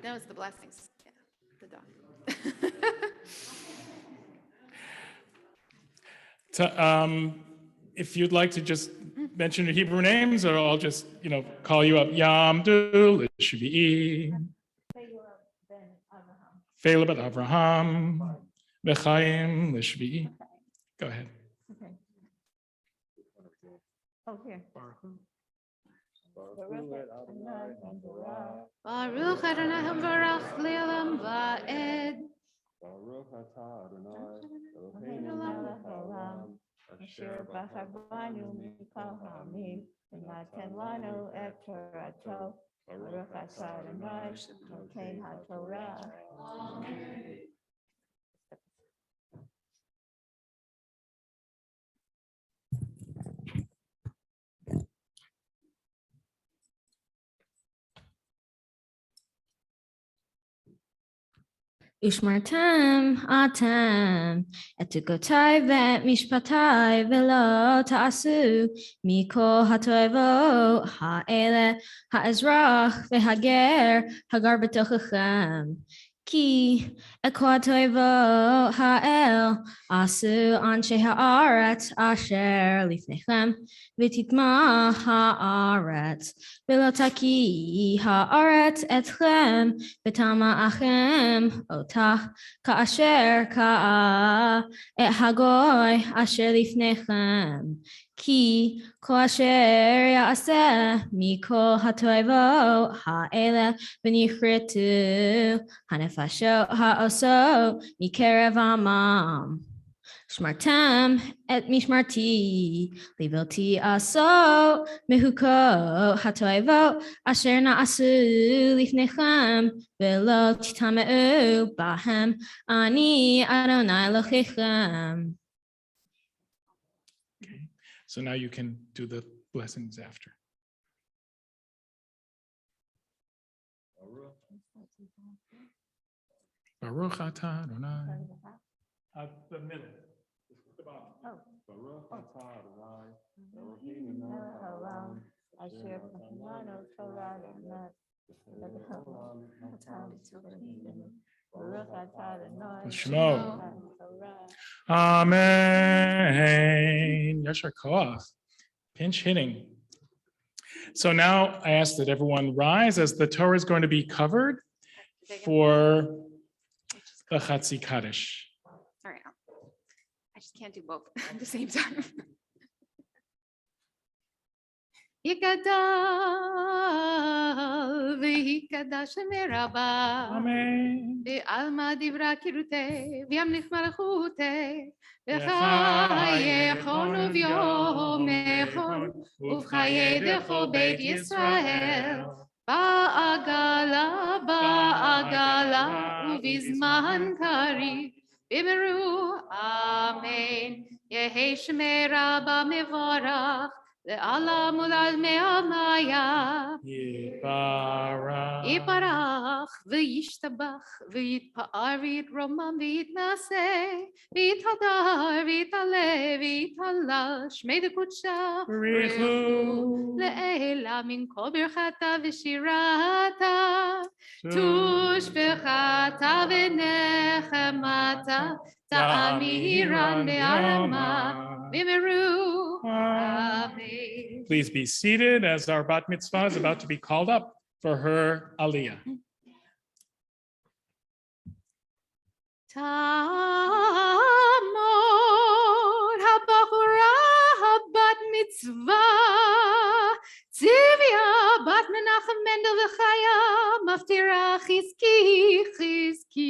that was the blessings. Yeah, the dog. If you'd like to just mention your Hebrew names, or I'll just call you up. Yamdu l'shvi'i. Feila bat Avraham, V'chaim l'shvi'i. Go ahead. Okay. Oh, here. Baruch Adonai Hamborach li'olam va'ed. Baruch Atah Adonai Eloheinu melech haolam asher bachar banu mikol ha'amim v'natan lanu et Torato. Baruch Atah Adonai Noten HaTorah. Ishmartem atem etukotai vet mishpatai velo ta'asu mikol hatoivo ha'ele ha'ezrach ve'hager hagar b'tochachem ki ekotoivo ha'el asu anshe ha'aretz asher lifnechem v'titma ha'aretz velo taki ha'aretz etchem v'tama achem otach ka'asher ka'a et hagoy asher lifnechem ki ko asher ya'aseh mikol hatoivo ha'ele v'nichretu hanefashot ha'oso mikerev amam Shmartem et mishmarti livilti aso mehuko hatoivo asher na'asu lifnechem velo titameu bahem ani Adonai Elohechem. So now you can do the blessings after. Baruch atah Adonai. The middle. The bottom. Oh. Baruch atah Adonai. Eloheinu melech haolam, asher b'nanu Torah emet. Baruch atah Adonai. Shemo. Torah. Amen. Yashar koach. Pinch hitting. So now I ask that everyone rise as the Torah is going to be covered for the Chatzi Kaddish. All right. I just can't do both at the same time. Yikadal v'yikadash meraba. Amen. Ve'alma divra kirute v'yamlich malachute V'chayechon v'chayechon uvyomechon uv'chayedecho beit Yisrael ba'agala uvizman kari b'meru amen yehi shmei rabba mevorach le'ala mulal me'amaya Yibarach. Yiparach v'yishtabach v'yitpa'ar v'yitromam v'yitnaseh v'yithadar v'yitale v'yithalal shmei dekutsha B'richu. le'ela min kol birchata v'shirata tushbechata v'nechemata ta'amiran be'alma v'meru amen. Please be seated as our bat mitzvah is about to be called up for her aliyah. Tamor habachura habat mitzvah Tzivya bat Menachem Mendel v'chaya maftira chizki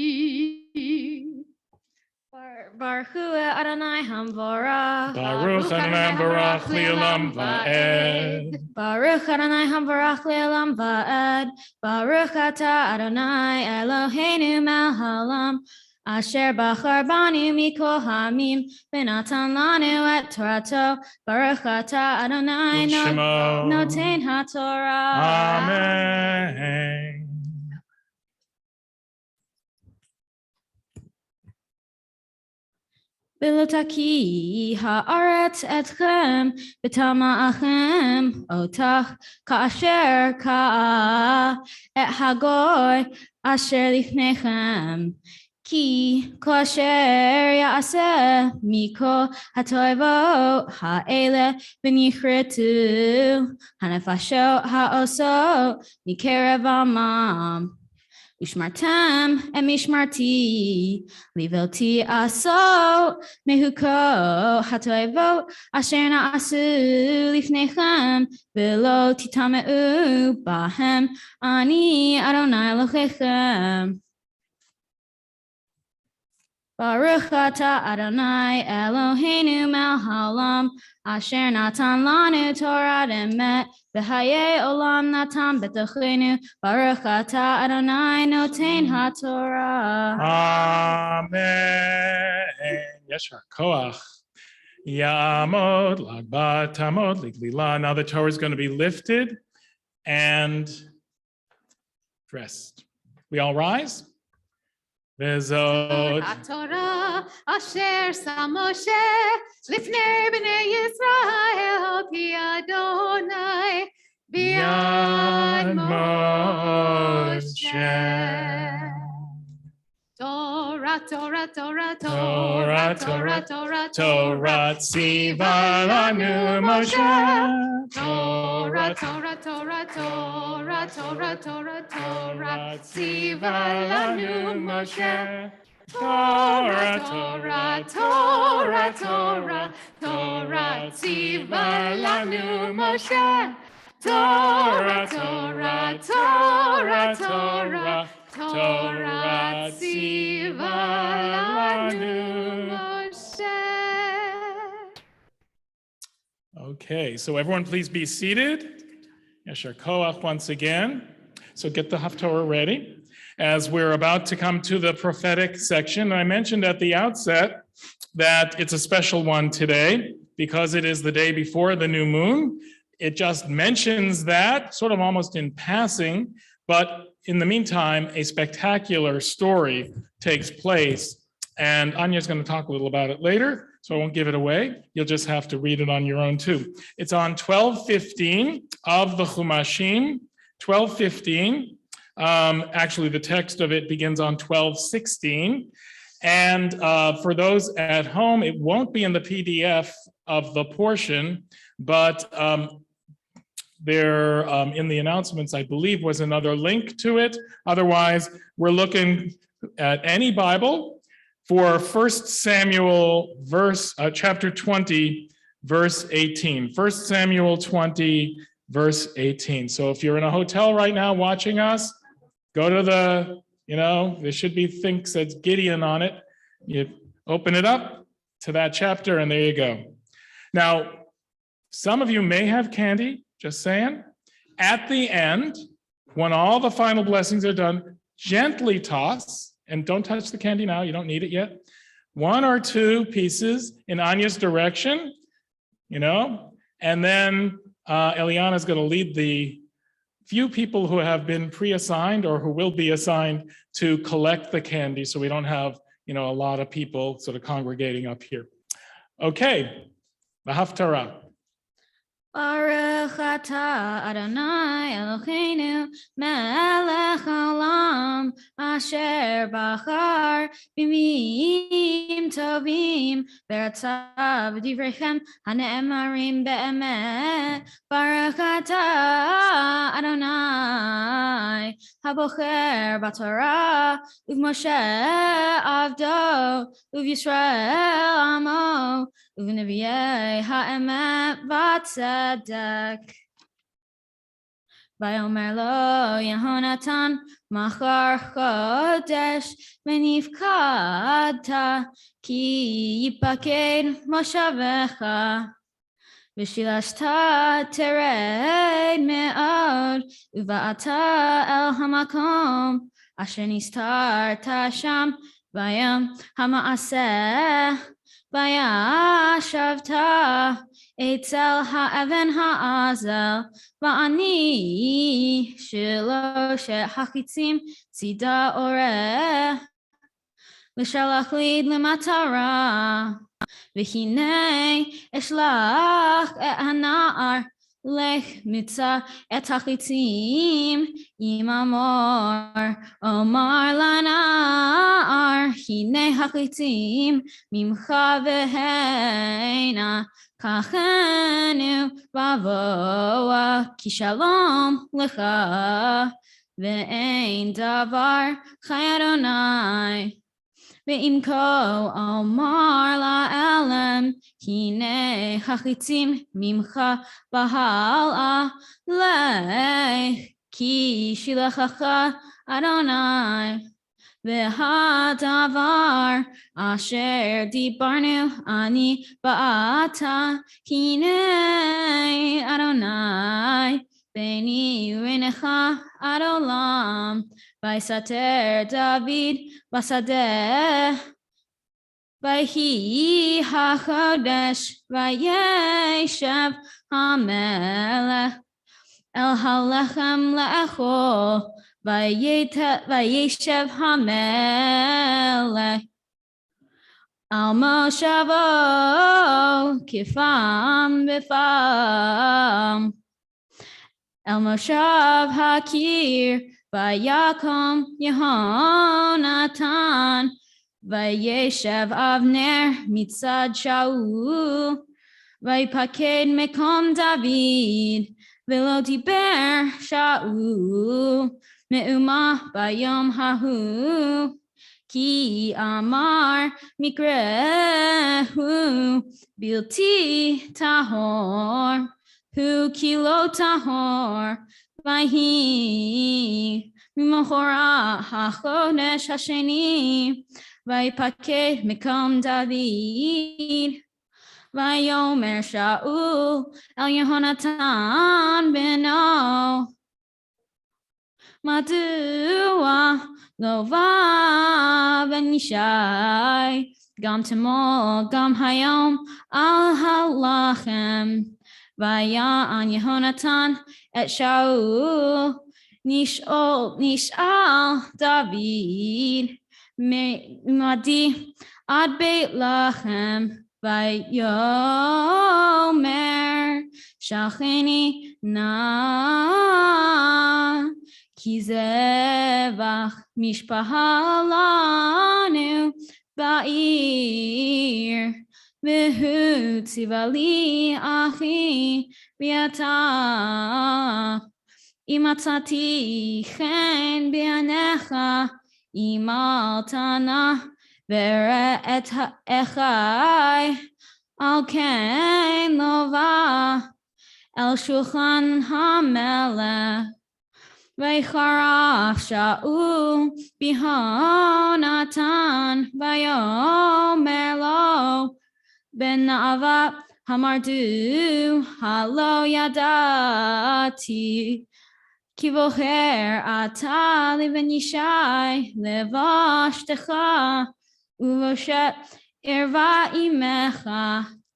Baruch Hu Adonai Hamvorach. Baruch Adonai Barach Li'olam Va'ed. Baruch Adonai Hamvorach Le'olam Va'ed. Baruch Atah Adonai Eloheinu melech haolam. Asher bachar banu mikol hamim v'natan lanu et Torato. Baruch Atah Adonai Shemo. noten haTorah. Amen. Bilotaki haaretz etchem b'tama'achem otach ka'asher ka'a et hagoy asher lifnechem ki kol asher ya'aseh mikol hatoivot ha'ele v'nichretu hanefashot ha'osot mikerev amam Ushmartem et mishmarti, livelti aso, mehuko hatoevot, asher na'asu lifnechem, velo titameu bahem, ani Adonai Elohechem. Baruch atah Adonai Eloheinu melech haolam, asher natan lanu Torah emet, v'hayei olam natan b'tochenu. Baruch atah Adonai noten haTorah. Amen. Yeshar koach. Ya'amod lagbat tamod liglila. Now the Torah is going to be lifted and dressed. We all rise. Vezot. HaTorah asher sam Moshe lifnei b'nei Yisrael ki Adonai b'yad Moshe. Torah, Torah, Torah, Torah, Torah, Torah, Torah tziva lanu Moshe. Torah, Torah, Torah, Torah, Torah, Torah, Torah, tziva lanu Moshe. Torah, Torah, Torah, Torah, Torah, tziva lanu Moshe. Torah, Torah, Torah, Torah, Torah, tziva lanu Moshe. Okay, so everyone please be seated. Yeshar koach once again. So get the Haftorah ready. As we're about to come to the prophetic section, I mentioned at the outset that it's a special one today because it is the day before the new moon. It just mentions that sort of almost in passing, but in the meantime, a spectacular story takes place, and Anya's going to talk a little about it later, so I won't give it away. You'll just have to read it on your own too. It's on 1215 of the Chumashim, 1215. Actually, the text of it begins on 1216. And for those at home, it won't be in the PDF of the portion, but there in the announcements, I believe, was another link to it. Otherwise, we're looking at any Bible for 1 Samuel chapter 20, verse 18. 1 Samuel 20, verse 18. So if you're in a hotel right now watching us, go to the, there should be things that's Gideon on it. You open it up to that chapter, and there you go. Now, some of you may have candy, just saying. At the end, when all the final blessings are done, gently toss, and don't touch the candy now, you don't need it yet, 1 or 2 pieces in Anya's direction, and then Eliana's going to lead the few people who have been pre-assigned or who will be assigned to collect the candy, so we don't have, a lot of people sort of congregating up here. Okay, the Haftarah. Baruch atah Adonai Eloheinu melech haolam asher bachar b'mim tovim beratzav v'divrechem hane'emarim be'emet. Baruch atah Adonai habocher b'torah u'v'Moshe avdo u'v'Yisrael amo u'v'nevi'ei ha'emet v'tzedek. Vayomer lo Yehonatan machar chodesh v'nifkadta ki yipaked moshavecha v'shilashta tered me'od uva'ata el hamakom asher nistarta sham vayom hama'aseh vayashavta etzel ha'even ha'azel va'ani shiloshet hachitzim tzida oreh v'shalach lid l'matara v'hinei eshlach et hana'ar lech mitzah et hachitzim imamor omar lana'ar hinei hachitzim mimcha v'heina kachenu vavoa ki shalom lecha ve'ein davar chai Adonai ve'im ko omar la'elem hinei hachitzim mimcha v'hal'a lech ki shilachacha Adonai V'hadavar asher dibarnu ani ba'ata hinei Adonai beni u'enecha ad olam v'yisater David b'sadeh v'yihi hachodesh v'yeshev hamelech el halechem le'echol Vayeshev hamelech al moshavo kifam b'fam el moshav hakir vayakom Yehonatan vayeshev Avner mitzad Shaul vayipaked mekom David v'lo diber Shaul Me'uma bayom hahu ki amar mikrehu bilti tahor hu kilo tahor vahi mimachora hachodesh hasheni vayipaked mekom David vayomer Shaul el Yehonatan beno Madua lova v'nishai gam temol gam hayom al halachem vaya'an Yehonatan et Shaul נשאל דוד מעדי עד בית לחם ויאמר שכני נא כי זבח משפחה לנו בעיר והוא ציווה לי אחי ואתה אם מצאתי חן בעיניך אמרת נא וראה את אחי על כן לא בא אל שולחן המלך ויחרף שאול ביהונתן ויאמר לו בנאווה אמרתו הלא ידעתי כי בוחר אתה לבן ישי לבשתך ובושת ערווה עמך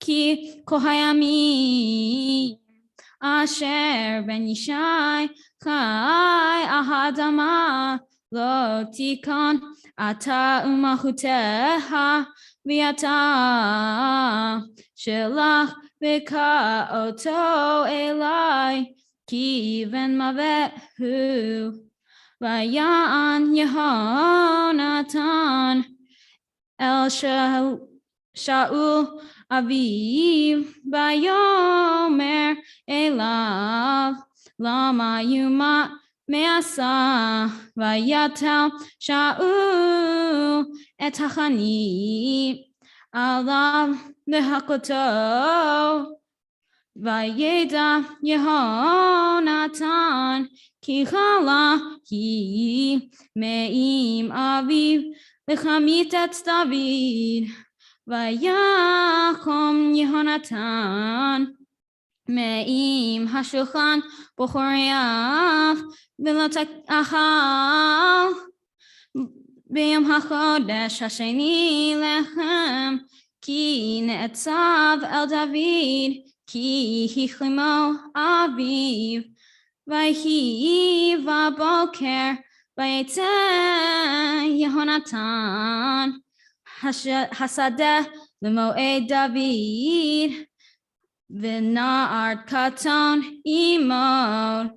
כי כה הימים אשר בן ישי חי האדמה לא תיכון אתה ומלכותך ואתה שלח בקע אותו אלי כי בן מוות הוא ויען יהונתן אל שאול אביו ויאמר אליו למה יומת מעשה ויטל שאול את החנית עליו להכותו וידע יהונתן כי חלה היא מאם אביו לחמית את דוד ויקום יהונתן מאם השולחן בחוריו ולא תאכל ביום החודש השני לחם כי נעצב אל דוד כי החלימו אביו ויהי בבוקר ויצא יהונתן השדה למועד דוד ונער קטן עמו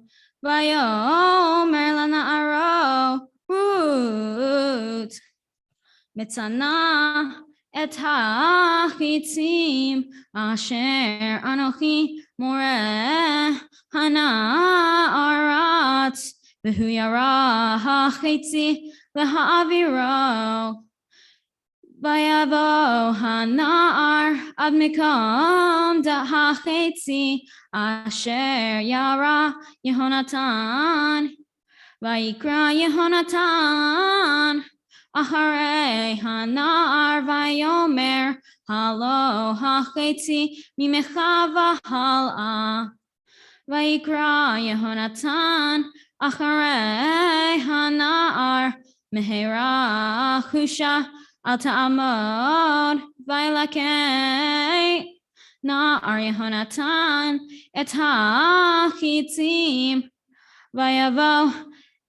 ויאמר לנערו רות מצנע את החיצים אשר אנוכי מורה הנער רץ והוא ירה החצי להעבירו ויבוא הנער עד מקום החצי אשר ירה יהונתן ויקרא יהונתן אחרי הנער ויאמר הלא החצי ממך והלאה ויקרא יהונתן אחרי הנער מהרה חושה אל תעמוד וילקה נער יהונתן את החיצים ויבוא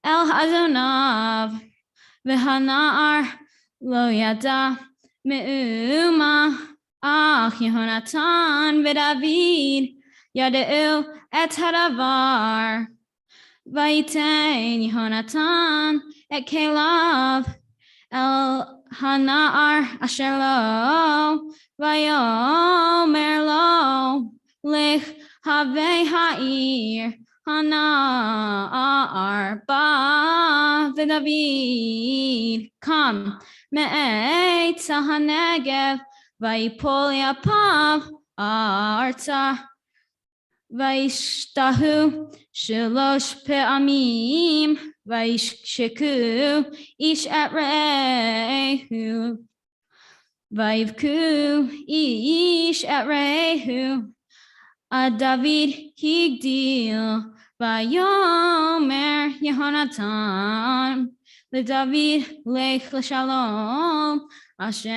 אל אדוניו והנער לא ידע מאומה אך יהונתן ודוד ידעו את הדבר ויתן יהונתן את כליו אל הנער אשר לו ויאמר לו לך הווי העיר הנער בא ודוד קם מעץ הנגב ויפול יפיו ארצה וישתהו 3 פעמים וישקו איש את רעהו ויבכו איש את רעהו עד דוד הגדיל ויאמר יהונתן לדוד לך לשלום אשר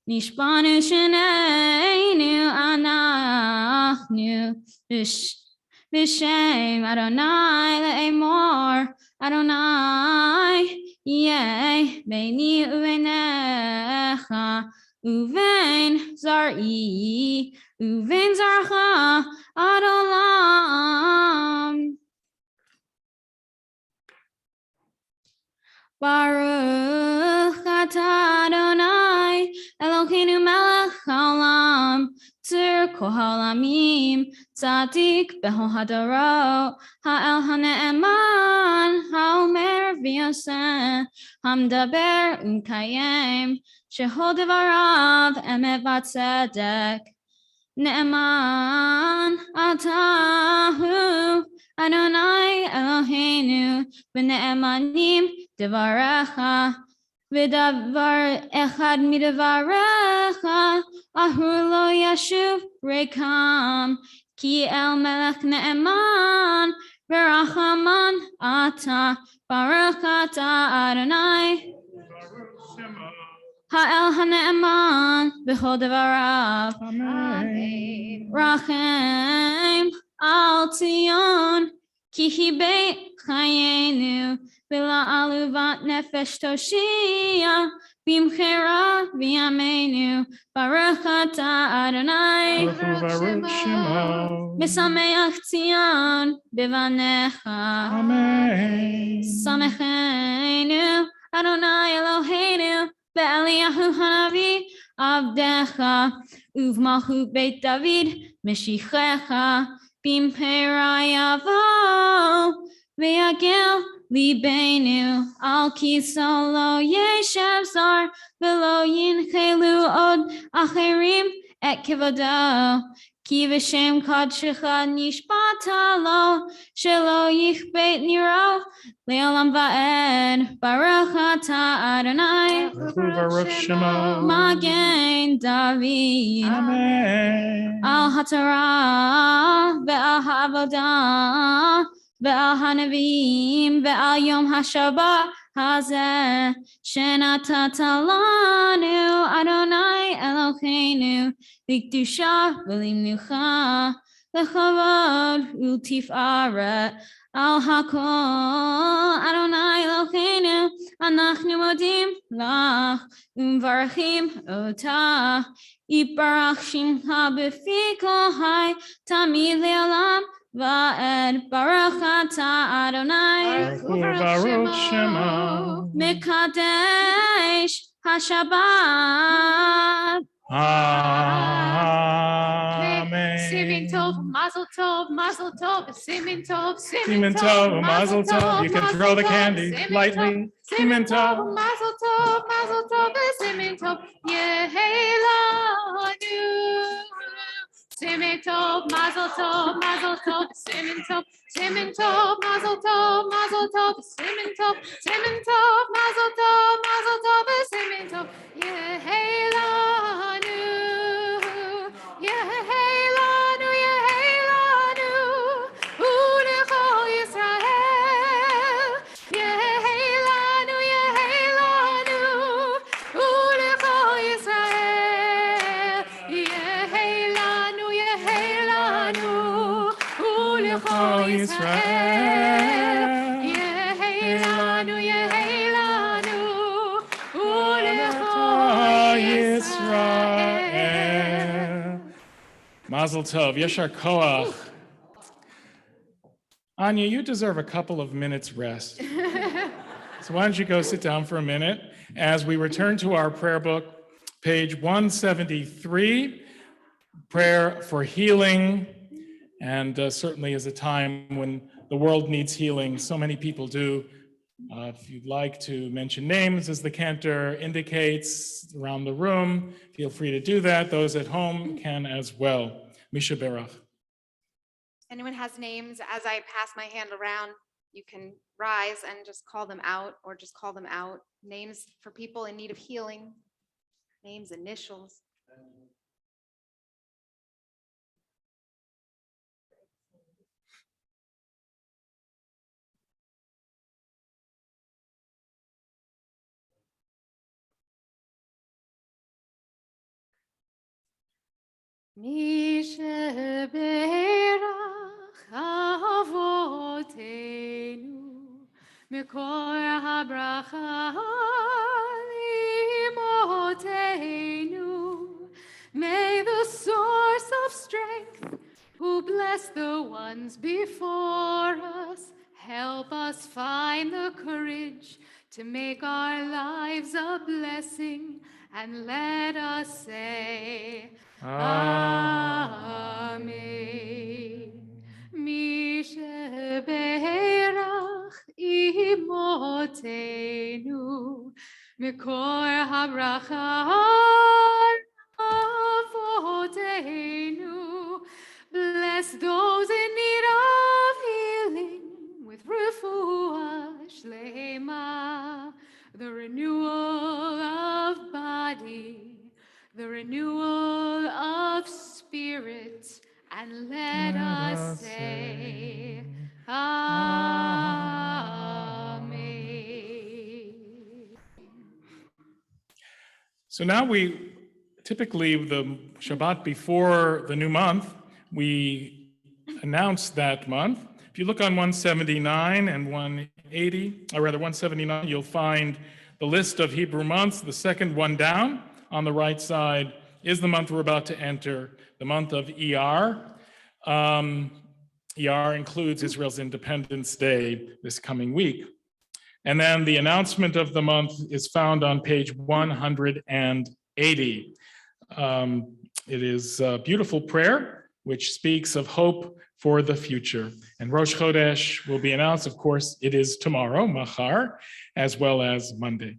נשבענו שנינו אנחנו B'Shem Adonai le'emor Adonai yeh beini uvenecha uven zar'i uven zarcha ad olam. Baruch atah Adonai Eloheinu melech haolam tzir kol haolamim tzadik b'chol hadorot ha'el ha'ne'eman ha'omer v'yoseh hamdaber u'mkayem shehol devarav emet v'tzedek Ne'eman atahu Adonai Eloheinu v'ne'emanim devarecha v'davar echad midavarecha ahur lo yashuv rekam ki el melech ne'eman v'rachaman ata baruch atah Adonai ha'el ha'ne'eman b'chol devarav Amen. Rachem al Tzion ki hi beit chayenu v'la aluvat nefesh toshia b'mchera v'yameinu baruch atah Adonai Baruch Shemo. Mesameach Tzion b'vanecha Amen. Samechenu Adonai Eloheinu Be'eliyahu hanavi avdecha uvmalchut Beit David meshichecha bimhera yavo ve'yagel libenu al kiso lo yeshev zar velo yinchelu od acherim et kivodo ki v'shem kodshecha nishbata lo shelo yichbeit niro le'olam va'ed baruch atah Adonai Baruch Shemo. Magen David Amen. al haTorah ve'al ha'avodah ve'al hanavim ve'al yom haShabbat hazeh shenatata lanu Adonai Eloheinu likdusha v'limnucha lechavod u'tifaret al hakol Adonai Eloheinu anachnu modim lach umvarachim otah Yibarach Shimcha b'fi kol hai tamid le'olam va'ed baruch atah Adonai Baruch Shemo. Mekadesh HaShabbat Amen. Simin tov, mazel tov, simin tov, Simin tov, mazel tov. You can throw the candy lightly. Simin tov. mazel tov, simin tov, yehelanu. Simin tov, mazel tov, simin tov, mazel tov, simin tov, mazel tov, simin tov, yehelanu. Yehelanu, yehelanu, ulechol Yisrael. Yehelanu, yehelanu, ulechol Yisrael. Yehelanu, yehelanu, ulechol Yisrael. Yehelanu, yehelanu, ulechol Yisrael. Mazel tov. Yeshar koach. Anya, you deserve a couple of minutes rest. So why don't you go sit down for a minute as we return to our prayer book, page 173, prayer for healing, and certainly is a time when the world needs healing. So many people do. If you'd like to mention names, as the cantor indicates around the room, feel free to do that. Those at home can as well. Misha Berach. Anyone has names, as I pass my hand around, you can rise and just call them out, or just call them out. Names for people in need of healing, names, initials. Misha Berach מקור הברכה לאמותינו. May the source of strength, who bless the ones before us, help us find the courage to make our lives a blessing, and let us say, Amen. מי שברך אמותינו, מקור הברכה אבותינו. Bless those in need of healing with refuah shlema, the renewal of body, the renewal of spirit, and let us say, Amen. So now typically the Shabbat before the new month, we announce that month. If you look on 179 and 180, or rather 179, you'll find the list of Hebrew months. The second one down on the right side is the month we're about to enter, the month of Iyar. Iyar includes Israel's Independence Day this coming week. And then the announcement of the month is found on page 180. It is a beautiful prayer which speaks of hope for the future. And Rosh Chodesh will be announced, of course, it is tomorrow, Machar, as well as Monday.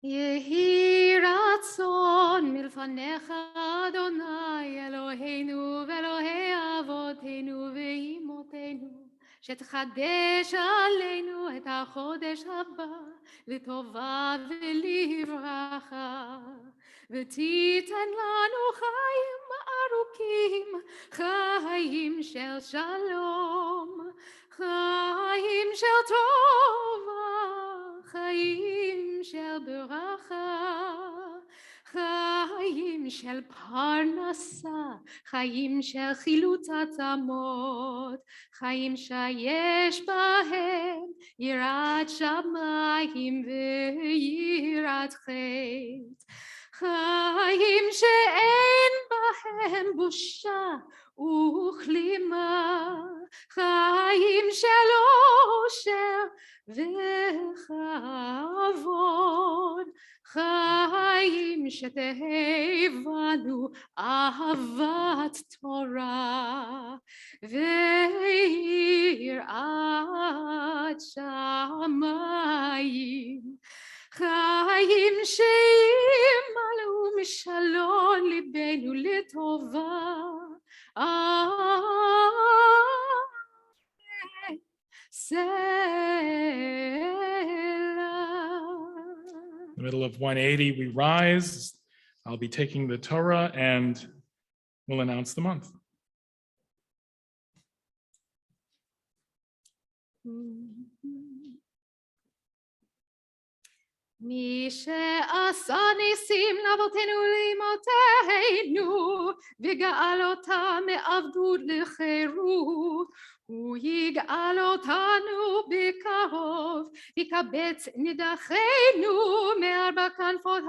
יהי רצון מלפניך אדוני אלוהינו ואלוהי אבותינו ואימותינו, שתחדש עלינו את החודש הבא לטובה ולברכה, ותיתן לנו חיים ארוכים, חיים של שלום, חיים של טובה, חיים של ברכה, חיים של פרנסה, חיים של חילוץ עצמות, חיים שיש בהם יראת שמיים ויראת חטא, חיים שאין בהם בושה וכלימה, חיים של אושר וכבוד, חיים שתהא בנו אהבת תורה ויראת שמיים, חיים שימלאו משלום ליבנו לטובה. In the middle of 180, we rise. I'll be taking the Torah and we'll announce the month. מי שעשה ניסים לאבותינו ולאמותינו וגאל אותם מעבדות לחירות, הוא יגאל אותנו בקרוב, יקבץ נידחינו מארבע כנפות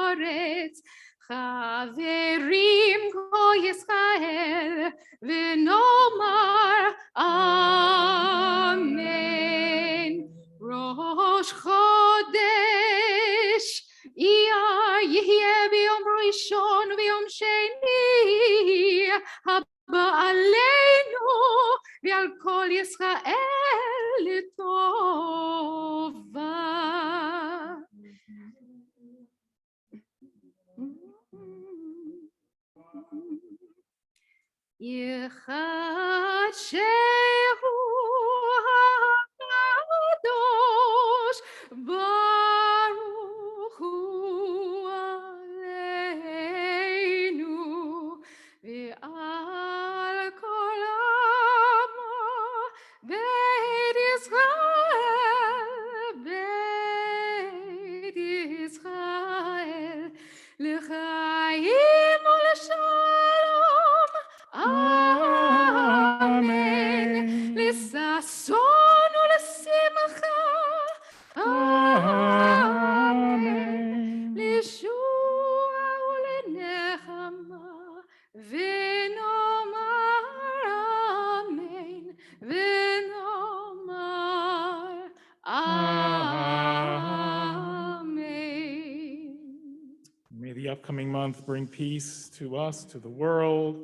הארץ. חברים כה ישראל ונאמר אמן. ראש חודש אייר יהיה ביום ראשון וביום שני הבא עלינו ועל כל ישראל לטובה. יחדשהו הקדוש ברוך הוא עלינו ועל כל עמו בית ישראל לחיים ולשלום. Amen. the upcoming month bring peace to us, to the world.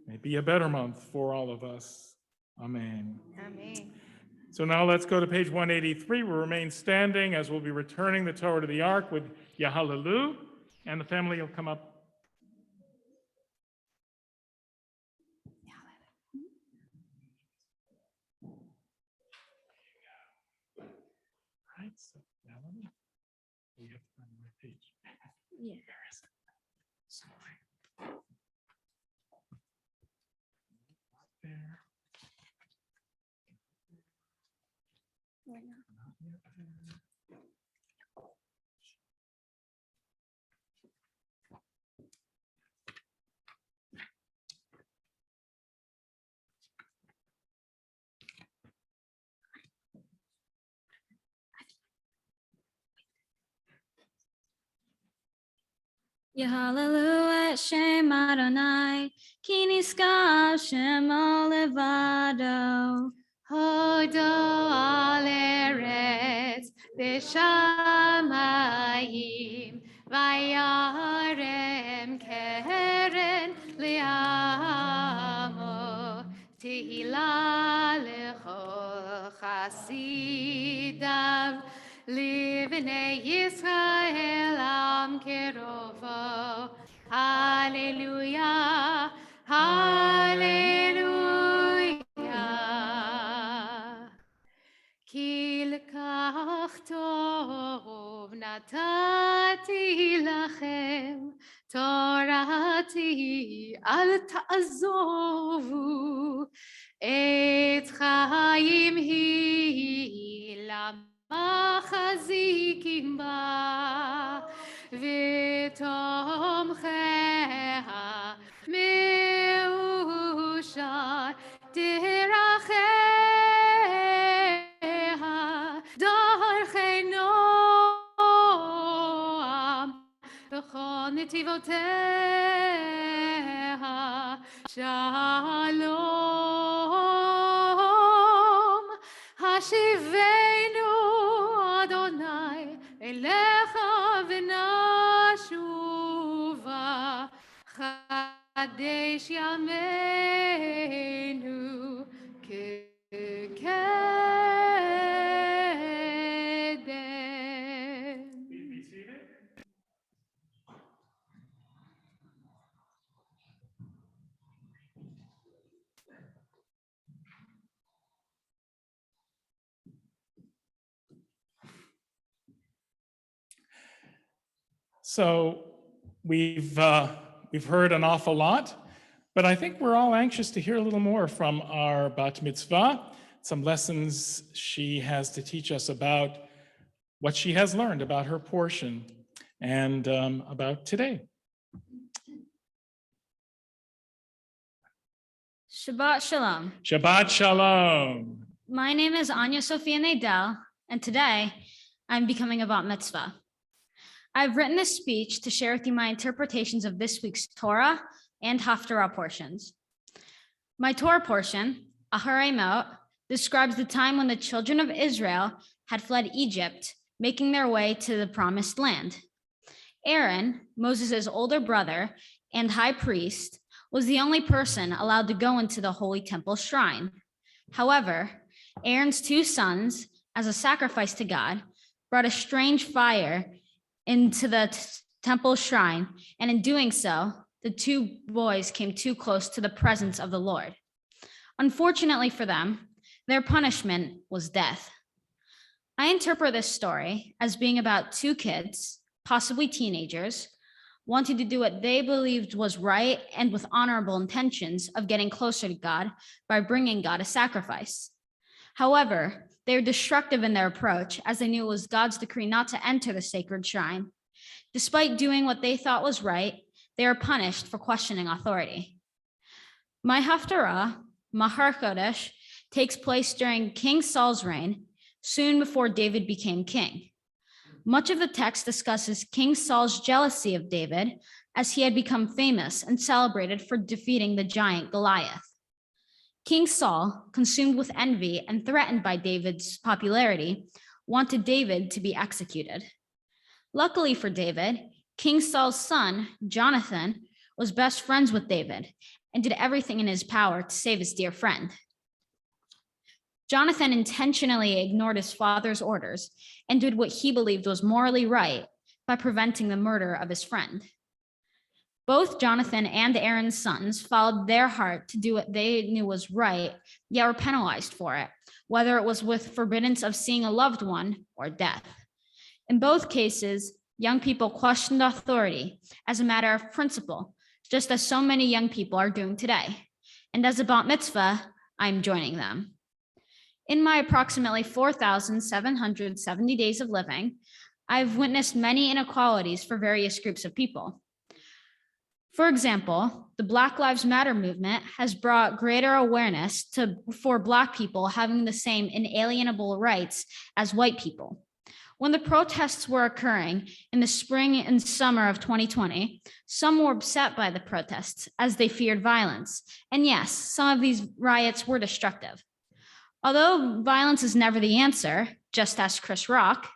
May it be a better month for all of us. Amen. Amen. So now let's go to page 183. We'll remain standing as we'll be returning the Torah to the ark with Yahalalu, and the family will come up. Right, so Yahalalu. We have to find the right page. Yeah. Where is it? Sorry. There. Yahalelu et Shem Adonai, ki niskav Shemo levado. Hodo al eretz v'shamayim vayarem keren li'amo tehila lechol chasidav livnei Yisrael am kerovo. Hallelujah, hallelujah. Ki l'kach tov natati lachem torati al ta'azovu et chaim hi lamachazikim ba v'tomcheha meushar deracheha darchei noam v'chol netivoteha shalom hashivenu Adonai elecha v'nashuva Chadesh yameinu kekedem. Please be seated. So we've heard an awful lot, but I think we're all anxious to hear a little more from our bat mitzvah, some lessons she has to teach us about what she has learned about her portion and about today. Shabbat Shalom. Shabbat Shalom. My name is Anya Sophia Nadel, and today I'm becoming a bat mitzvah. I've written this speech to share with you my interpretations of this week's Torah and Haftarah portions. My Torah portion, Aharei Mot, describes the time when the children of Israel had fled Egypt, making their way to the promised land. Aaron, Moses' older brother and high priest, was the only person allowed to go into the holy temple shrine. However, Aaron's two sons, as a sacrifice to God, brought a strange fire into the temple shrine, and in doing so, the two boys came too close to the presence of the Lord. Unfortunately for them, their punishment was death. I interpret this story as being about two kids, possibly teenagers, wanting to do what they believed was right and with honorable intentions of getting closer to God by bringing God a sacrifice. However, they were destructive in their approach, as they knew it was God's decree not to enter the sacred shrine. Despite doing what they thought was right, they are punished for questioning authority. My Haftarah, Mahar Kodesh, takes place during King Saul's reign, soon before David became king. Much of the text discusses King Saul's jealousy of David, as he had become famous and celebrated for defeating the giant Goliath. King Saul, consumed with envy and threatened by David's popularity, wanted David to be executed. Luckily for David, King Saul's son, Jonathan, was best friends with David and did everything in his power to save his dear friend. Jonathan intentionally ignored his father's orders and did what he believed was morally right by preventing the murder of his friend. Both Jonathan and Aaron's sons followed their heart to do what they knew was right, yet were penalized for it, whether it was with forbiddance of seeing a loved one or death. In both cases, young people questioned authority as a matter of principle, just as so many young people are doing today. And as a bat mitzvah, I'm joining them. In my approximately 4,770 days of living, I've witnessed many inequalities for various groups of people. For example, the Black Lives Matter movement has brought greater awareness for Black people having the same inalienable rights as white people. When the protests were occurring in the spring and summer of 2020, some were upset by the protests as they feared violence. And yes, some of these riots were destructive. Although violence is never the answer, just ask Chris Rock,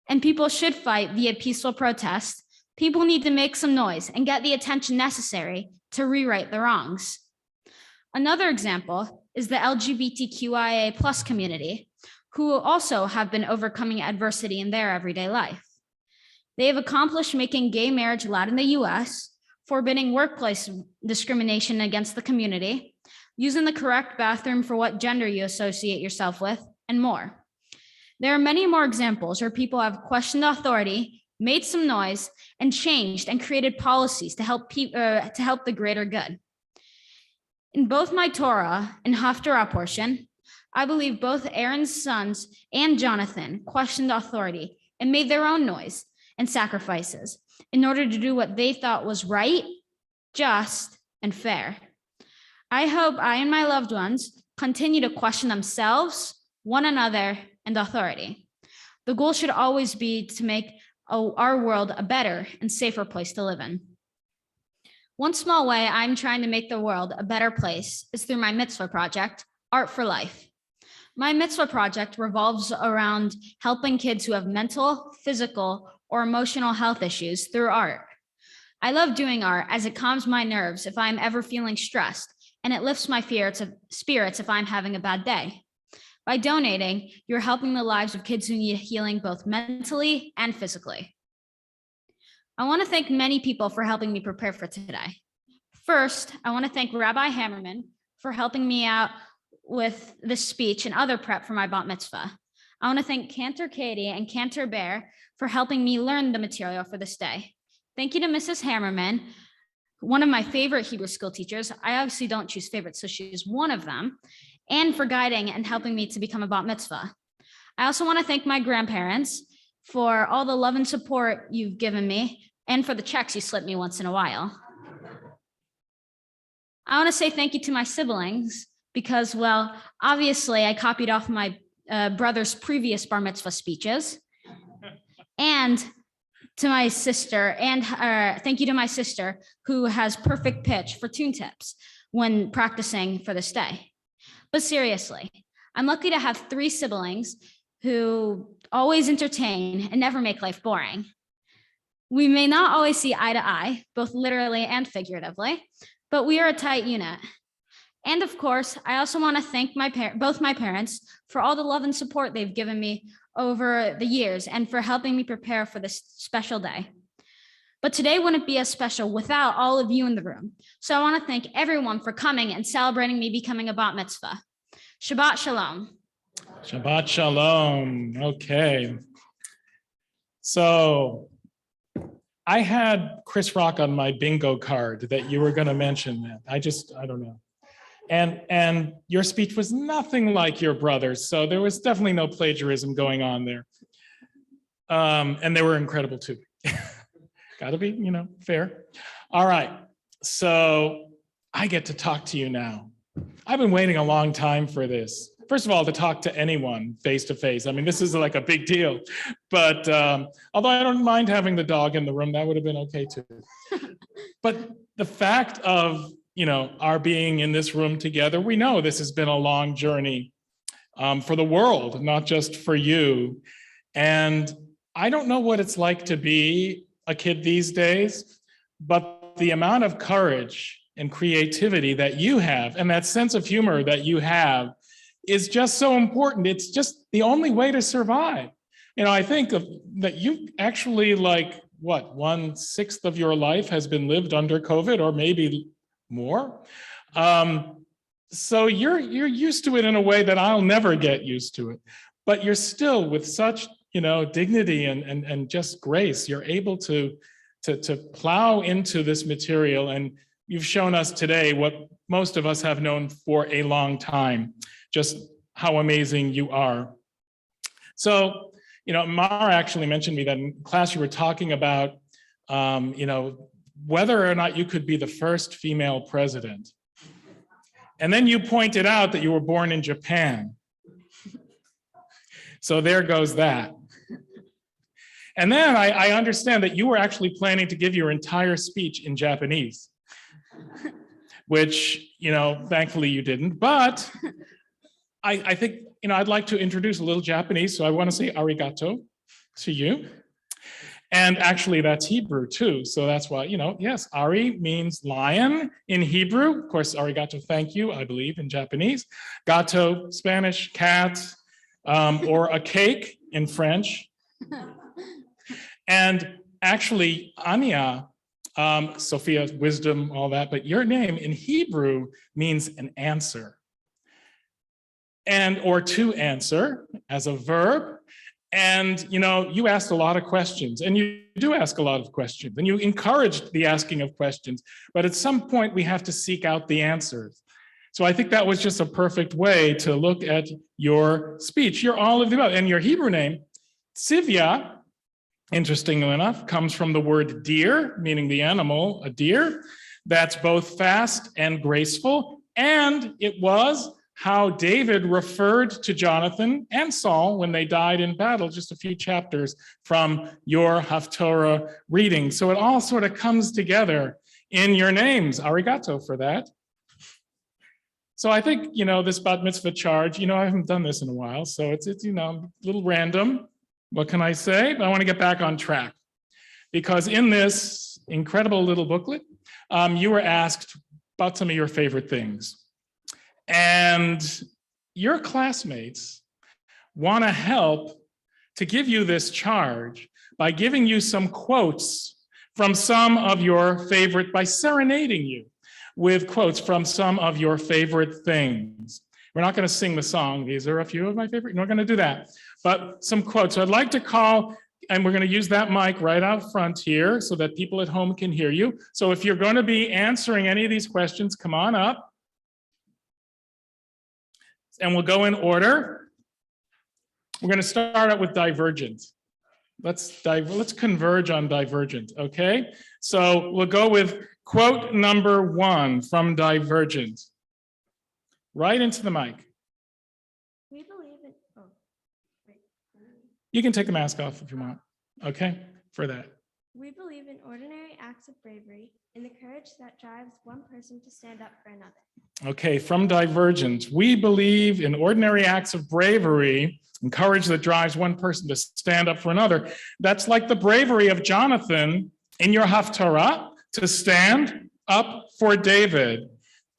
and people should fight via peaceful protest, people need to make some noise and get the attention necessary to rewrite the wrongs. Another example is the LGBTQIA+ community, who also have been overcoming adversity in their everyday life. They have accomplished making gay marriage allowed in the US, forbidding workplace discrimination against the community, using the correct bathroom for what gender you associate yourself with, and more. There are many more examples where people have questioned authority, made some noise, and changed and created policies to help the greater good. In both my Torah and Haftarah portion, I believe both Aaron's sons and Jonathan questioned authority and made their own noise and sacrifices in order to do what they thought was right, just, and fair. I hope I and my loved ones continue to question themselves, one another, and authority. The goal should always be to make our world a better and safer place to live in. One small way I'm trying to make the world a better place is through my mitzvah project, Art for Life. My mitzvah project revolves around helping kids who have mental, physical, or emotional health issues through art. I love doing art as it calms my nerves if I'm ever feeling stressed, and it lifts my spirits if I'm having a bad day. By donating, you're helping the lives of kids who need healing both mentally and physically. I want to thank many people for helping me prepare for today. First, I want to thank Rabbi Hammerman for helping me out with this speech and other prep for my bat mitzvah. I want to thank Cantor Katie and Cantor Bear for helping me learn the material for this day. Thank you to Mrs. Hammerman, one of my favorite Hebrew school teachers. I obviously don't choose favorites, so she's one of them, and for guiding and helping me to become a bat mitzvah. I also want to thank my grandparents for all the love and support you've given me and for the checks you slip me once in a while. I want to say thank you to my siblings because, well, obviously I copied off my brother's previous bar mitzvah speeches, and to my sister, and thank you to my sister who has perfect pitch for tune tips when practicing for this day. But seriously, I'm lucky to have 3 siblings who always entertain and never make life boring. We may not always see eye to eye, both literally and figuratively, but we are a tight unit. And of course, I also want to thank both my parents for all the love and support they've given me over the years and for helping me prepare for this special day. But today wouldn't be as special without all of you in the room. So I want to thank everyone for coming and celebrating me becoming a bat mitzvah. Shabbat shalom. Shabbat shalom. Okay. So I had Chris Rock on my bingo card that you were going to mention that. I don't know. And your speech was nothing like your brother's, so there was definitely no plagiarism going on there. And they were incredible too. Got to be, fair. All right, so I get to talk to you now. I've been waiting a long time for this. First of all, to talk to anyone face to face. I mean, this is like a big deal. But although I don't mind having the dog in the room, that would have been okay too. But the fact of, our being in this room together, we know this has been a long journey for the world, not just for you. And I don't know what it's like to be a kid these days, but the amount of courage and creativity that you have and that sense of humor that you have is just so important. It's just the only way to survive. You know, I think that you actually, like, what, 1/6 of your life has been lived under COVID, or maybe more. So you're used to it in a way that I'll never get used to it. But you're still, with such, you know, dignity and just grace, you're able to plow into this material. And you've shown us today what most of us have known for a long time, just how amazing you are. So, you know, Mara actually mentioned to me that in class you were talking about, you know, whether or not you could be the first female president. And then you pointed out that you were born in Japan. So there goes that. And then I understand that you were actually planning to give your entire speech in Japanese, which, you know, thankfully you didn't. But I think, you know, I'd like to introduce a little Japanese. So I want to say arigato to you. And actually that's Hebrew too. So that's why, you know, yes, ari means lion in Hebrew. Of course, arigato, thank you, I believe, in Japanese. Gato, Spanish, cat, or a cake in French. And actually, Anya, Sophia, wisdom, all that, but your name in Hebrew means an answer. And, or to answer as a verb. And, you know, you asked a lot of questions, and you do ask a lot of questions, and you encouraged the asking of questions, but at some point we have to seek out the answers. So I think that was just a perfect way to look at your speech. You're all of the above. And your Hebrew name, Sivya, interestingly enough, comes from the word deer, meaning the animal, a deer, that's both fast and graceful. And it was how David referred to Jonathan and Saul when they died in battle, just a few chapters from your Haftorah reading. So it all sort of comes together in your names. Arigato for that. So I think, you know, this bat mitzvah charge, you know, I haven't done this in a while, so it's you know, a little random. What can I say? But I want to get back on track. Because in this incredible little booklet, you were asked about some of your favorite things. And your classmates want to help to give you this charge by giving you some quotes from some of your favorite, by serenading you with quotes from some of your favorite things. We're not going to sing the song. These are a few of my favorite. We're not going to do that. But some quotes. So I'd like to call, and we're going to use that mic right out front here so that people at home can hear you. So if you're going to be answering any of these questions, come on up. And we'll go in order. We're going to start out with divergent. Let's converge on divergent, okay? So we'll go with quote number 1 from Divergent. Right into the mic. We believe in, You can take the mask off if you want, okay? For that. We believe in ordinary acts of bravery, in the courage that drives one person to stand up for another. Okay, from Divergent. We believe in ordinary acts of bravery and courage that drives one person to stand up for another. That's like the bravery of Jonathan in your Haftarah, to stand up for David,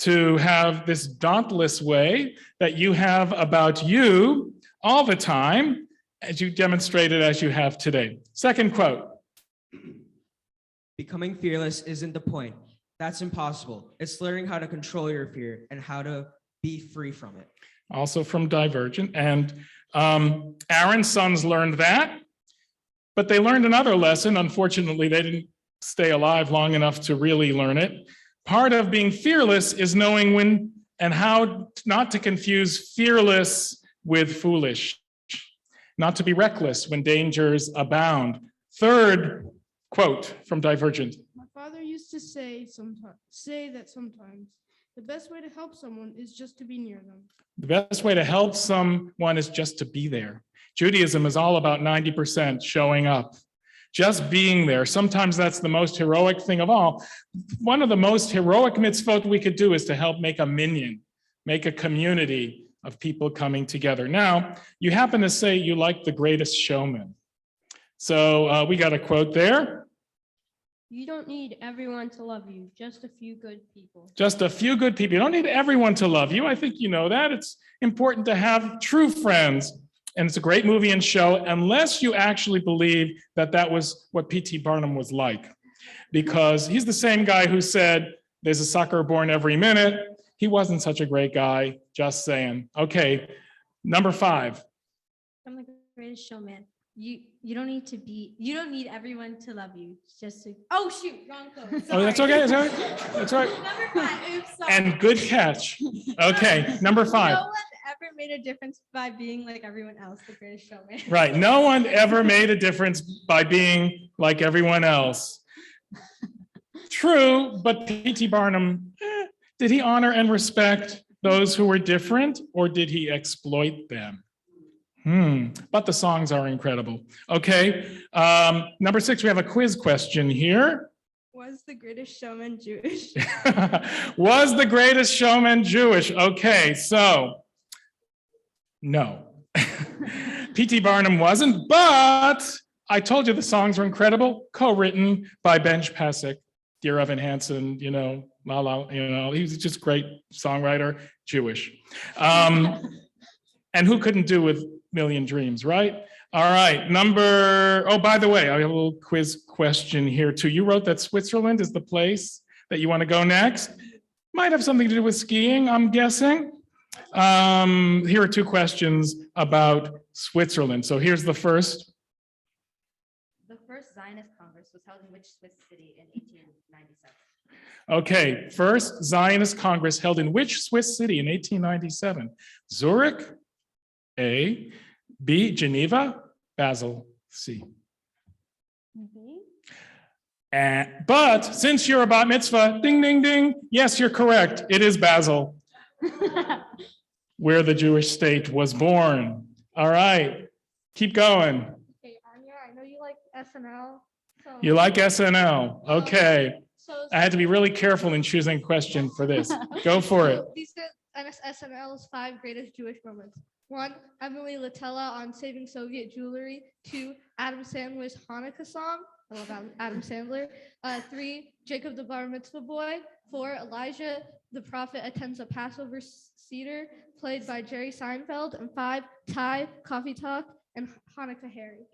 to have this dauntless way that you have about you all the time, as you demonstrated as you have today. Second quote. Becoming fearless isn't the point. That's impossible. It's learning how to control your fear and how to be free from it. Also from Divergent. And Aaron's sons learned that, but they learned another lesson. Unfortunately, they didn't stay alive long enough to really learn it. Part of being fearless is knowing when and how not to confuse fearless with foolish, not to be reckless when dangers abound. Third quote from Divergent. My father used to say that sometimes the best way to help someone is just to be near them. The best way to help someone is just to be there. Judaism is all about 90% showing up, just being there. Sometimes that's the most heroic thing of all. One of the most heroic mitzvot we could do is to help make a minyan, make a community of people coming together. Now, you happen to say you like The Greatest Showman. So we got a quote there. You don't need everyone to love you, just a few good people. Just a few good people. You don't need everyone to love you. I think you know that. It's important to have true friends. And it's a great movie and show, unless you actually believe that that was what P.T. Barnum was like. Because he's the same guy who said, there's a sucker born every minute. He wasn't such a great guy, just saying. Okay, number 5. I'm the Greatest Showman. You don't need everyone to love you. Just to, oh shoot, wrong quote. Oh, that's okay. That's right. Number 5. Oops, sorry. And good catch. Okay, number 5. No one ever made a difference by being like everyone else. The Greatest Showman. Right. No one ever made a difference by being like everyone else. True, but P.T. Barnum, did he honor and respect those who were different, or did he exploit them? But the songs are incredible. Okay, number 6, we have a quiz question here. Was The Greatest Showman Jewish? Was The Greatest Showman Jewish? Okay, so no. P.T. Barnum wasn't, but I told you the songs are incredible, co-written by Benj Pasek, Dear Evan Hansen, you know, he was just a great songwriter, Jewish. And who couldn't do with Million Dreams, right? All right, oh, by the way, I have a little quiz question here too. You wrote that Switzerland is the place that you want to go next. Might have something to do with skiing, I'm guessing. Here are 2 questions about Switzerland. So here's the first. The first Zionist Congress was held in which Swiss city in 1897? Okay, first Zionist Congress held in which Swiss city in 1897? Zurich, A. B, Geneva, Basel, C. B. But since you're about mitzvah, ding, ding, ding, yes, you're correct. It is Basel, where the Jewish state was born. All right, keep going. Hey, Anya, I know you like SNL. So You like SNL, okay. I had to be really careful in choosing a question for this. Go for it. These are SNL's 5 greatest Jewish moments. 1, Emily Latella on saving Soviet jewelry. 2, Adam Sandler's Hanukkah song. I love Adam Sandler. 3, Jacob the Bar Mitzvah Boy. 4, Elijah the prophet attends a Passover Seder played by Jerry Seinfeld. And 5, Thai, Coffee Talk, and Hanukkah Harry.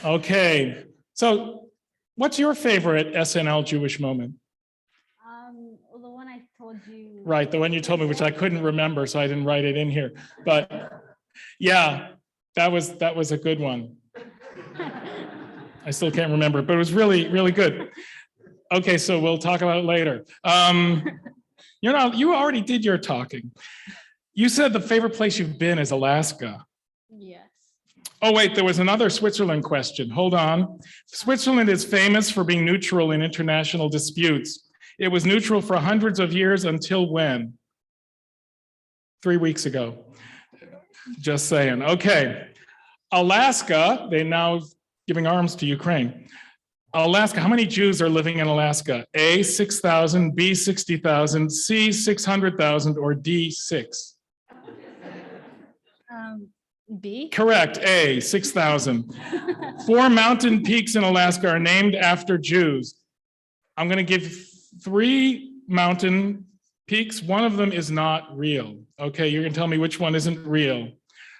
Okay, so what's your favorite SNL Jewish moment? The one I told you. Right, the one you told me, which I couldn't remember, so I didn't write it in here. But yeah, that was a good one. I still can't remember, but it was really, really good. Okay, so we'll talk about it later. You already did your talking. You said the favorite place you've been is Alaska. Yes. Oh, wait, there was another Switzerland question. Hold on. Switzerland is famous for being neutral in international disputes. It was neutral for hundreds of years until when? 3 weeks ago. Just saying. Okay. Alaska, they now giving arms to Ukraine. Alaska, how many Jews are living in Alaska? A, 6,000, B, 60,000, C, 600,000, or D, 6? B. Correct, A, 6,000. 4 mountain peaks in Alaska are named after Jews. I'm going to give 3 mountain peaks. One of them is not real. Okay, you're going to tell me which one isn't real.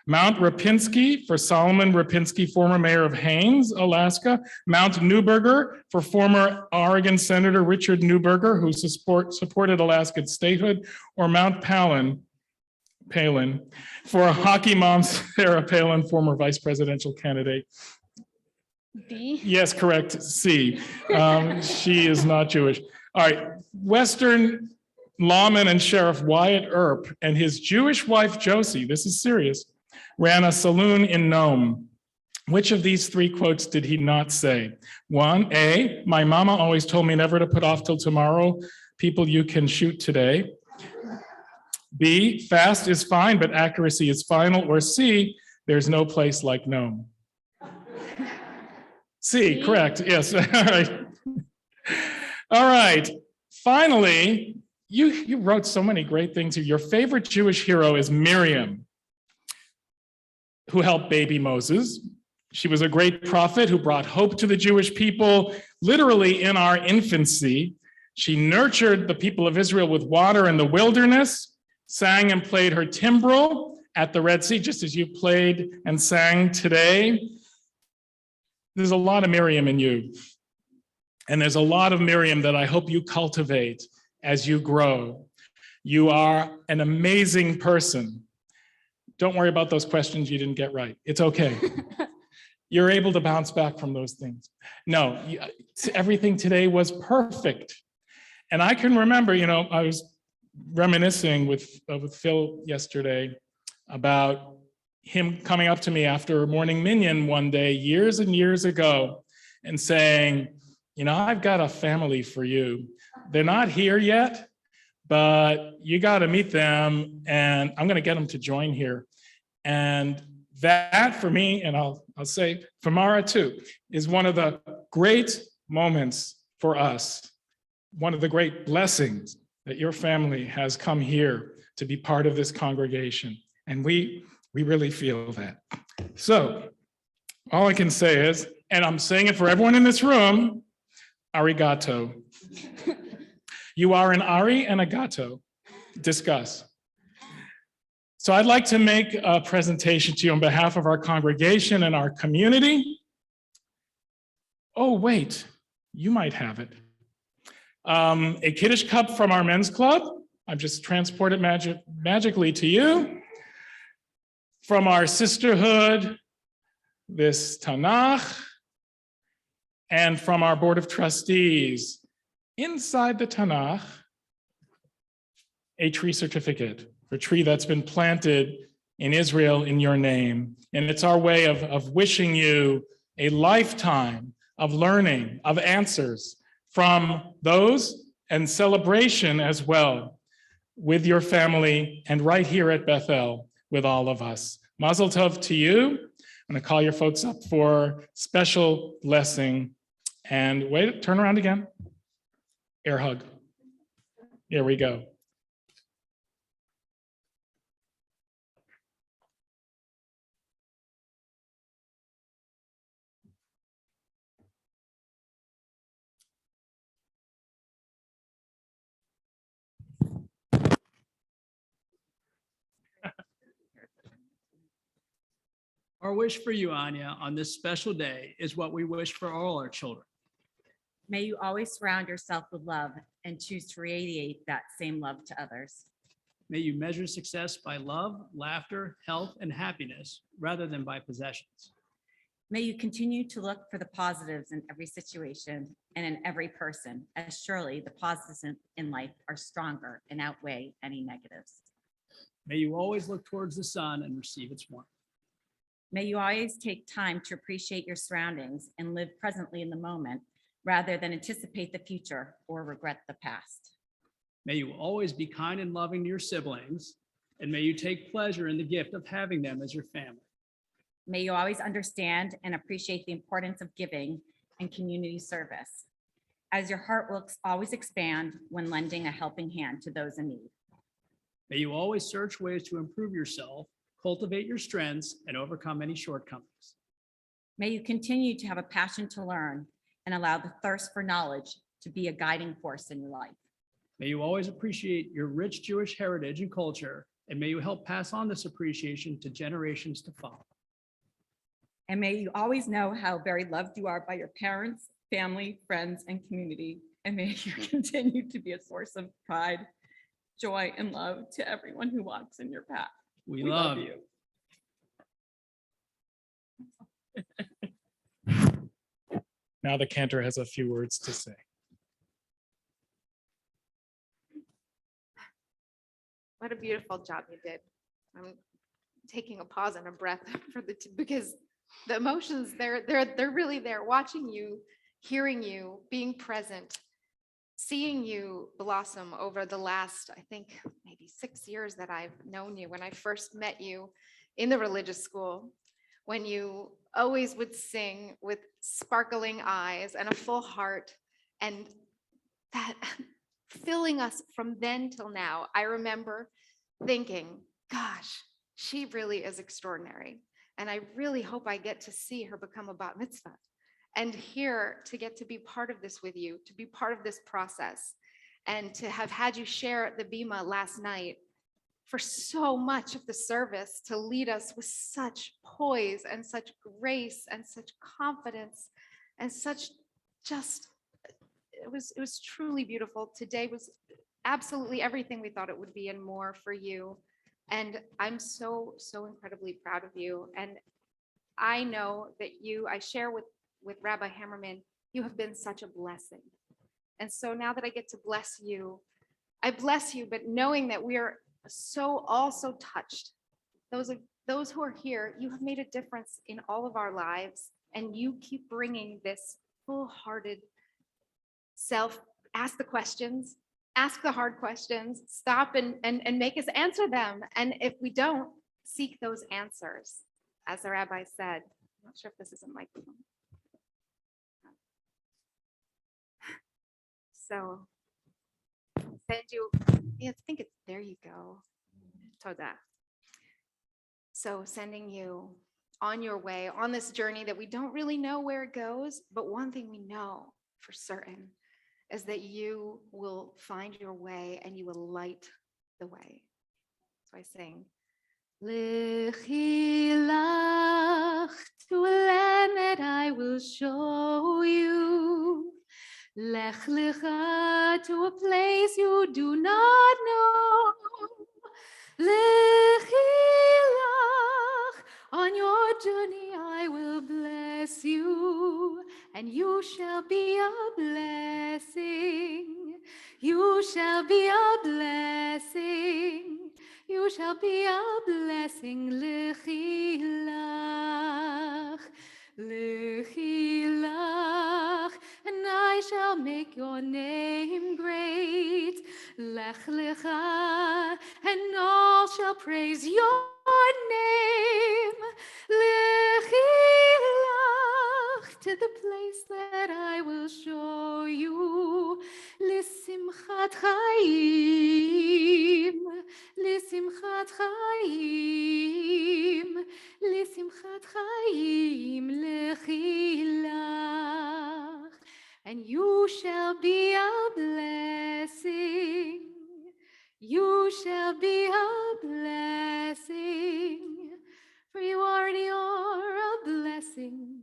Mount Rapinski for Solomon Rapinski, former mayor of Haines, Alaska. Mount Neuberger for former Oregon Senator Richard Neuberger, who supported Alaska statehood. Or Mount Palin for hockey mom Sarah Palin, former vice presidential candidate. B. Yes, correct, C. She is not Jewish. All right, Western lawman and Sheriff Wyatt Earp and his Jewish wife Josie, this is serious, ran a saloon in Nome. Which of these 3 quotes did he not say? 1, A, my mama always told me never to put off till tomorrow people you can shoot today. B, fast is fine, but accuracy is final. Or C, there's no place like Nome. C, correct, yes, all right. All right, finally, You wrote so many great things here. Your favorite Jewish hero is Miriam, who helped baby Moses. She was a great prophet who brought hope to the Jewish people, literally in our infancy. She nurtured the people of Israel with water in the wilderness, sang and played her timbrel at the Red Sea, just as you played and sang today. There's a lot of Miriam in you. And there's a lot of Miriam that I hope you cultivate as you grow. You are an amazing person. Don't worry about those questions you didn't get right. It's okay. You're able to bounce back from those things. No, everything today was perfect. And I can remember, I was reminiscing with Phil yesterday about him coming up to me after morning minyan one day, years and years ago, and saying, I've got a family for you. They're not here yet, but you got to meet them, and I'm going to get them to join here. And that for me, and I'll say for Mara too, is one of the great moments for us, one of the great blessings that your family has come here to be part of this congregation. And we really feel that. So all I can say is, and I'm saying it for everyone in this room, arigato. You are an ari and a gato. Discuss. So I'd like to make a presentation to you on behalf of our congregation and our community. Oh, wait, you might have it. A Kiddush cup from our men's club. I've just transported magically to you. From our sisterhood, this Tanakh. And from our board of trustees, inside the Tanakh, a tree certificate for a tree that's been planted in Israel in your name. And it's our way of wishing you a lifetime of learning, of answers from those, and celebration as well with your family and right here at Bethel with all of us. Mazel tov to you. I'm going to call your folks up for special blessing. And wait, turn around again. Air hug. Here we go. Our wish for you, Anya, on this special day is what we wish for all our children. May you always surround yourself with love and choose to radiate that same love to others. May you measure success by love, laughter, health, and happiness rather than by possessions. May you continue to look for the positives in every situation and in every person, as surely the positives in life are stronger and outweigh any negatives. May you always look towards the sun and receive its warmth. May you always take time to appreciate your surroundings and live presently in the moment rather than anticipate the future or regret the past. May you always be kind and loving to your siblings, and may you take pleasure in the gift of having them as your family. May you always understand and appreciate the importance of giving and community service, as your heart will always expand when lending a helping hand to those in need. May you always search ways to improve yourself, cultivate your strengths, and overcome any shortcomings. May you continue to have a passion to learn and allow the thirst for knowledge to be a guiding force in your life. May you always appreciate your rich Jewish heritage and culture, and may you help pass on this appreciation to generations to follow. And may you always know how very loved you are by your parents, family, friends, and community. And may you continue to be a source of pride, joy, and love to everyone who walks in your path. We love you. Now the cantor has a few words to say. What a beautiful job you did. I'm taking a pause and a breath because the emotions, they're really there, watching you, hearing you, being present, seeing you blossom over the last, I think, maybe 6 years that I've known you. When I first met you in the religious school, when you always would sing with sparkling eyes and a full heart, and that filling us from then till now. I remember thinking, gosh, she really is extraordinary. And I really hope I get to see her become a bat mitzvah. And here to get to be part of this with you, to be part of this process, and to have had you share the bima last night for so much of the service, to lead us with such poise and such grace and such confidence and such just, it was truly beautiful. Today was absolutely everything we thought it would be and more for you. And I'm so incredibly proud of you. And I know that I share with Rabbi Hammerman, you have been such a blessing. And so now that I get to bless you, I bless you, but knowing that we are so also touched. Those who are here, you have made a difference in all of our lives, and you keep bringing this full-hearted self, ask the questions, ask the hard questions, stop and make us answer them. And if we don't, seek those answers. As the rabbi said, I'm not sure if this is a microphone. So send you, I think it's, there you go. Toda. So sending you on your way, on this journey that we don't really know where it goes, but one thing we know for certain is that you will find your way and you will light the way. So I sing, Lechi lach, to a land that I will show you. Lech lecha, to a place you do not know. Lechi lach, on your journey I will bless you, and you shall be a blessing. You shall be a blessing. You shall be a blessing. Lechi lach, lechi lach, and I shall make your name great. Lech lecha, and all shall praise your name. Lechi lach, to the place that I will show you. L'simchat chaim, l'simchat chaim, l'simchat chaim, lechi lach, and you shall be a blessing. You shall be a blessing, for you already are a blessing.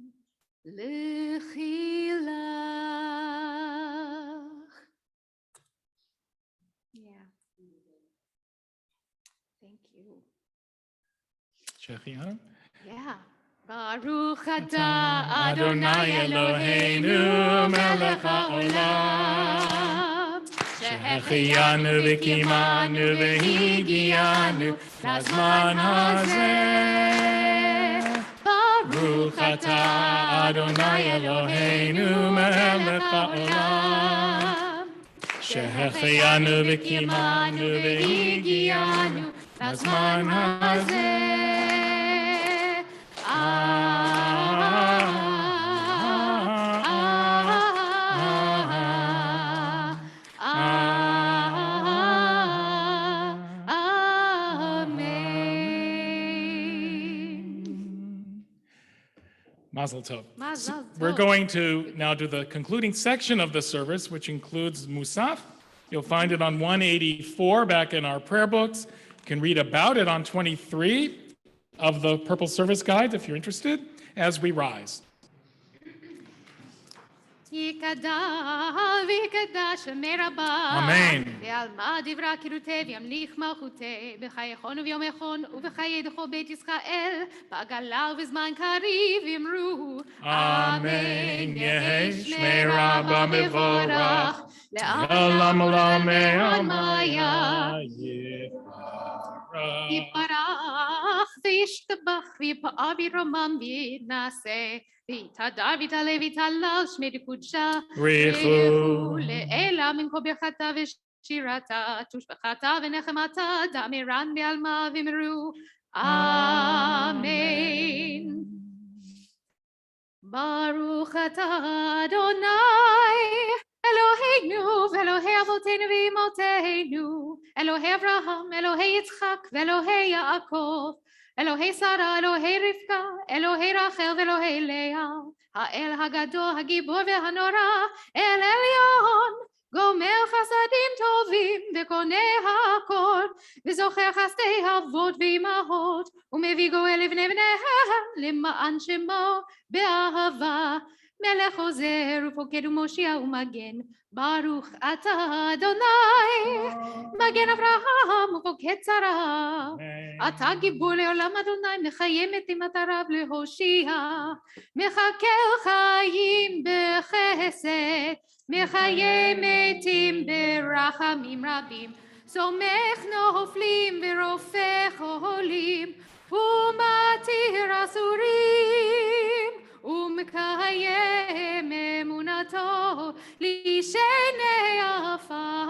Lechi lach. Yeah. Thank you. Shechianu? Yeah. Baruch atah Adonai Eloheinu melech haolam. Shehechianu v'kimanu v'higianu lazman hazeh. Baruch atah Adonai Eloheinu melech haolam. Shehechianu v'kimanu v'higianu lazman hazeh. Mazel tov. Mazel We're tov. going to now do the concluding section of the service, which includes Musaf. You'll find it on 184 back in our prayer books. You can read about it on 23 of the Purple Service Guide if you're interested, as we rise. Yikadal v'yikadash merabah. Amen. Ve'alma divra kiruteh v'yamlich malchuteh b'chayechon u'v'yomechon u'v'chayedecho beit Yisrael b'agala u'v'zman kariv yimru. Amen. Yehi shmei Rabba mevorach le'olam olamei amaya yiparach. Yiparach v'yishtabach v'yipa'ah v'yiromam v'yinaseh v'yitadar v'yitale v'yitalal shmei dikudsha Richu. le'ela min kol birchata v'shirata tushbachata v'nechemata da'miran be'alma v'imru. Amen. Baruch atah Adonai Eloheinu v'Elohei אבותינו ואמותינו, אלוהי אברהם, אלוהי יצחק ואלוהי יעקב, אלוהי שרה, אלוהי רבקה, אלוהי רחל ואלוהי לאה, האל הגדול, הגיבור והנורא, אל עליון, גומר חסדים טובים וקונה הכל, וזוכר חסדי אבות ואימהות, ומביא גואל לבני בניהם למען שמו באהבה. מלך עוזר ופוקד ומושיע ומגן, ברוך אתה אדוני, מגן אברהם ופוקד שרה. אתה גיבור לעולם אדוני, מחיים מתים אתה רב להושיע, מחכל חיים בחסד, מחיי מתים ברחמים רבים, סומך נופלים ורופא חולים, ומתיר אסורים, ומקיים אמונתו לשני עפר.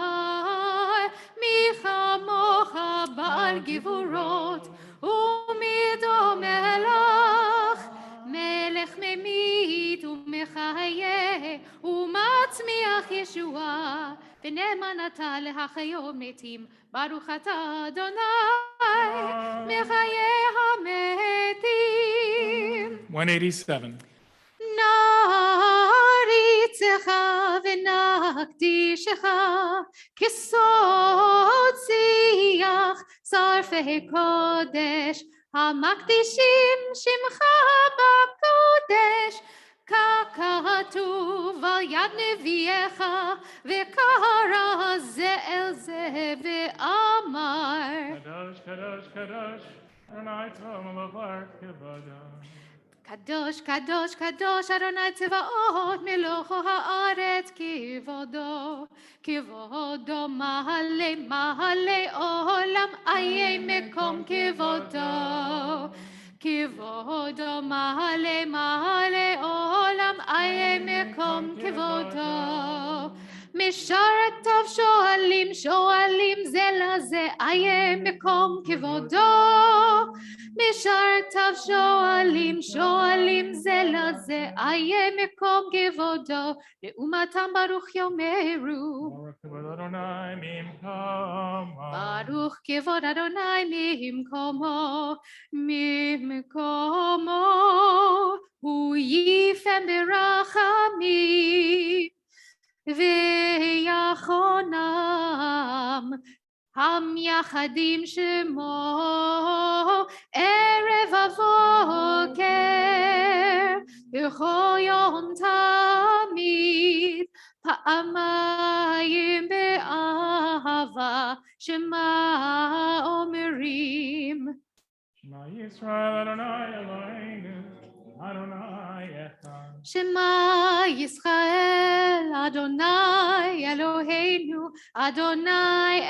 מי כמוך בעל גבורות ומידו מלך, מלך ממית ומחיה ומצמיח ישועה, ונאמן אתה להחיות מתים, ברוך אתה אדוני מחיי המתים. 187. נעריצך ונקדישך כסוד שיח שרפי קודש, המקדישים שמך בקודש, ככתוב על יד נביאך, וקרא זה אל זה ואמר, קדוש, קדוש, קדוש, אדוני צבאות כבודו. קדוש, קדוש, קדוש, אדוני צבאות מלוך הארץ כבודו, כבודו מלא מלא עולם, איה מקום כבודו, כבודו מלא מלא עולם, איה מקום כבודו. משרת טוב שואלים שואלים זה לזה, איה מקום כבודו. משרת טוב שואלים שואלים זה לזה, איה מקום כבודו. לעומתם ברוך יאמרו, ברוך כבוד אדוני ממקומו, ממקומו הוא יפם ברחמים ויחונם, המייחדים שמו ערב הבוקר, בכל יום תמיד, פעמיים באהבה, שמה אומרים. שמע ישראל אדוני אלוהינו, אדוני אחד. שמע ישראל אדוני אלוהינו, אדוני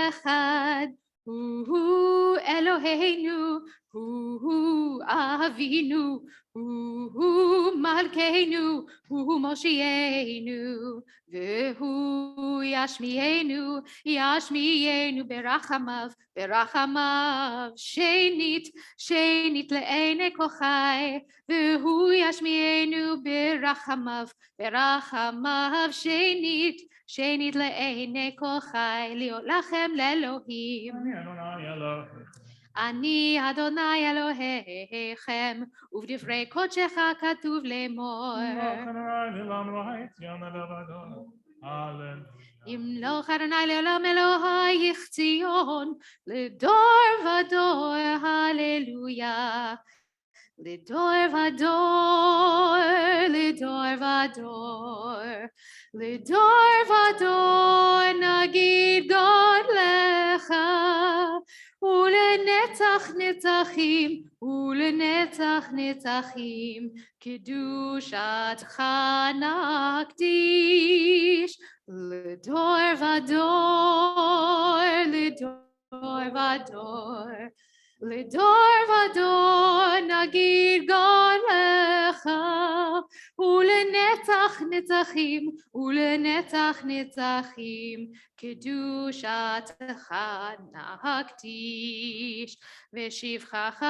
אחד. הוא אלוהינו, הוא אבינו, הוא מלכנו, הוא מושיענו, והוא ישמיענו, ישמיענו ברחמיו, ברחמיו שנית, שנית לעיני כל חי, והוא ישמיענו ברחמיו, ברחמיו שנית, שנית לעיני כל חי, להיות לכם לאלוהים. אני אדוני אלוהיכם, ובדברי קודשך כתוב לאמור. ימלוך אדוני לעולם אלוהיך ציון, לדור ודור, הללויה. לדור ודור, לדור ודור, לדור ודור נגיד גודלך, ולנצח נצחים, ולנצח נצחים, קדושתך נקדיש. לדור ודור, לדור ודור, לדור ודור נגיד גודלך, ולנצח נצחים, ולנצח נצחים, קדושתך נקדיש. ושבחך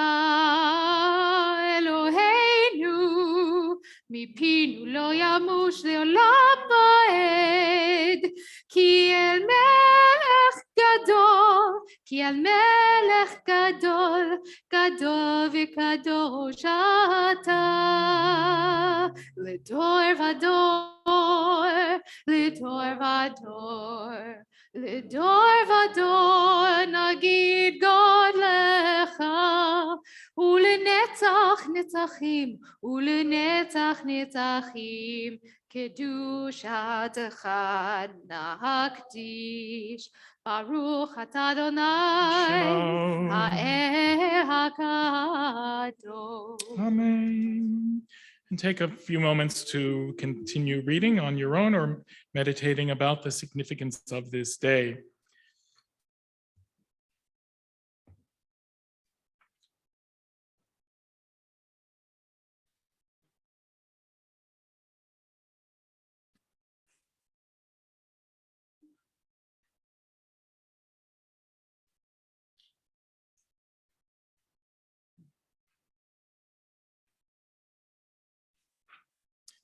אלוהינו, מפינו לא ימוש לעולם ועד, כי אל מלך גדול, כי אל מלך גדול, גדול וקדוש אתה, לדור ודור, לדור ודור, לדור ודור נגיד גודלך, ולנצח נצחים, ולנצח נצחים, קדושתך נקדיש. ברוך אתה אדוני, האל הקדוש. Amen. And take a few moments to continue reading on your own or meditating about the significance of this day.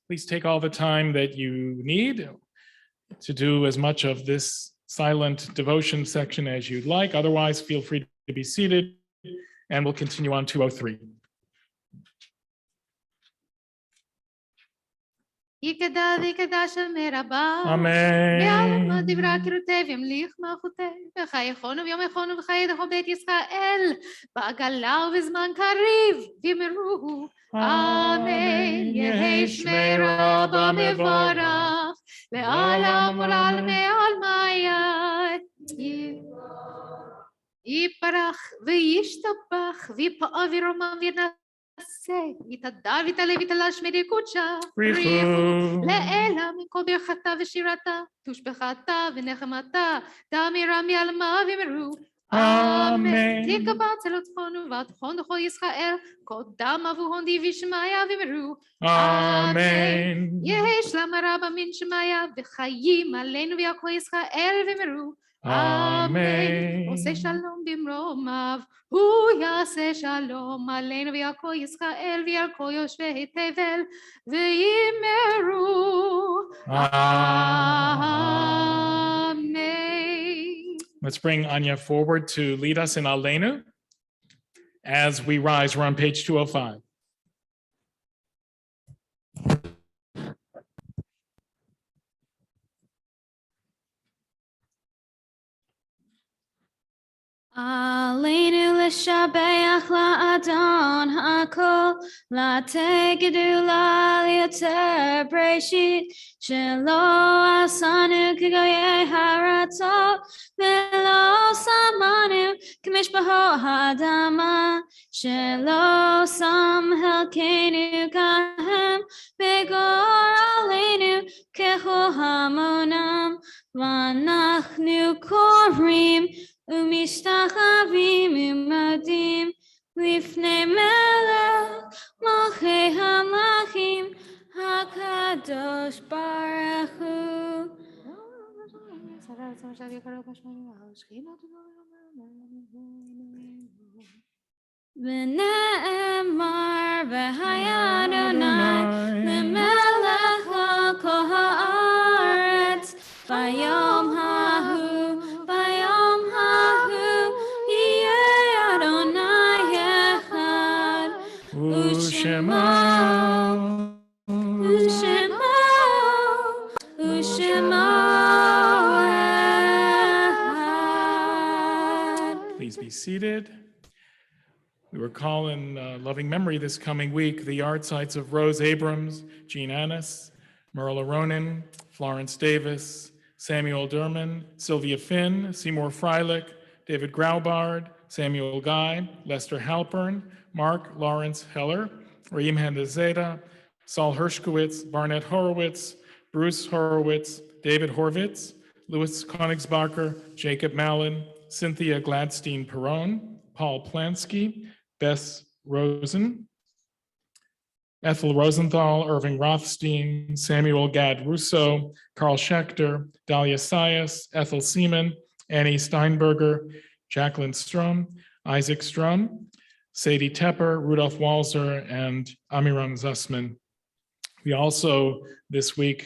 Please take all the time that you need to do as much of this silent devotion section as you'd like. Otherwise, feel free to be seated, and we'll continue on 203. יקדע ויקדע שמי רבה, אמן. בעלמא דברה כרותי וימליך מלכותי, וחייכונו ויום יכונו וחייכו בית ישראל, בעגלה ובזמן קריב, ויאמרו אמן. יהי שמי רבה מבורך, לעולם ולעלמי עלמי, יפרח וישתבח ויפאר וירומם וינסה, יתהדר ויתעלה ויתעלה שמי קודשה, בריחו לאלה מכל ברכתה ושירתה, תושבחתה ונחמתה, תאמירה מעלמה ואמרו אמן. תקבע צלותכנו ועתכון לכל ישראל, כל דם אבוהון די ושמיה ואמרו אמן. יהי שלום רבה מן שמיה וחיים עלינו ועל כל ישראל ואמרו אמן. עושה שלום במרומיו, הוא יעשה שלום עלינו ועל כל ישראל ועל כל יושבי תבל ויאמרו אמן. Let's bring Anya forward to lead us in Aleinu. As we rise, we're on page 205. עלינו לשבח לאדון הכל, לתת גדולה ליותר בראשית, שלא עשנו כגויי הרצות, ולא שמנו כמשפחות האדמה, שלא שם חלקנו כהם, וגור עלינו ככל המונם, ואנחנו קוראים ומשתחווים ומודים לפני מלך מלכי המלכים הקדוש ברוך הוא. ונאמר והיה אדוני למלך על כל הארץ ביום ההוא, ביום ההוא יהיה אדוני אחד ושמו אחד. Please be seated. We recall in loving memory this coming week the yard sites of Rose Abrams, Jean Annis, Merle Ronan, Florence Davis, Samuel Durman, Sylvia Finn, Seymour Freilich, David Graubard, Samuel Guy, Lester Halpern, Mark Lawrence Heller, Raheem Handazeda, Saul Hershkowitz, Barnett Horowitz, Bruce Horowitz, David Horvitz, Louis Konigsbacher, Jacob Mallon, Cynthia Gladstein Perron, Paul Plansky, Bess Rosen, Ethel Rosenthal, Irving Rothstein, Samuel Gad Russo, Carl Schechter, Dahlia Sias, Ethel Seaman, Annie Steinberger, Jacqueline Strum, Isaac Strum, Sadie Tepper, Rudolph Walzer, and Amiram Zussman. We also, this week,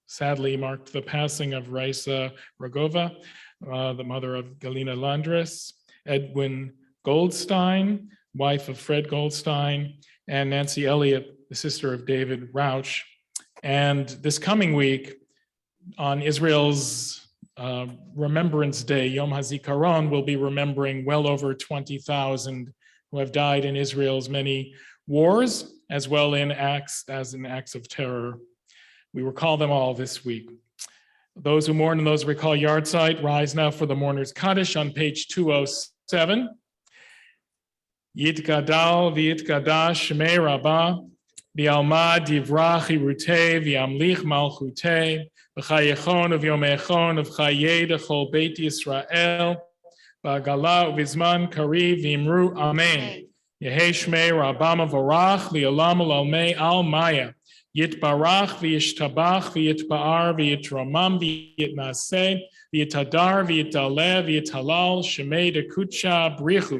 sadly marked the passing of Raisa Rogova, the mother of Galina Landris, Edwin Goldstein, wife of Fred Goldstein, and Nancy Elliott, the sister of David Rauch. And this coming week, on Israel's Remembrance Day, Yom HaZikaron, we'll be remembering well over 20,000 who have died in Israel's many wars, as well in acts of terror. We recall them all this week. Those who mourn and those who recall Yardside, rise now for the mourner's Kaddish on page 207. Yitgadal v'yitgadash shmei Rabbah, v'alma divrach irutei v'yamlich malchutei, v'chayechon v'yomechon v'chayei d'chol beit Yisrael, v'agala v'zman kariv v'imru amen. Yehei shmei Rabbah mavorach li'olam l'almei al maya. Yitbarach v'yishtabach v'yitba'ar v'yitramam v'yitnaseh v'yitadar v'yitaleh v'yitalal shemei dekutsha brichu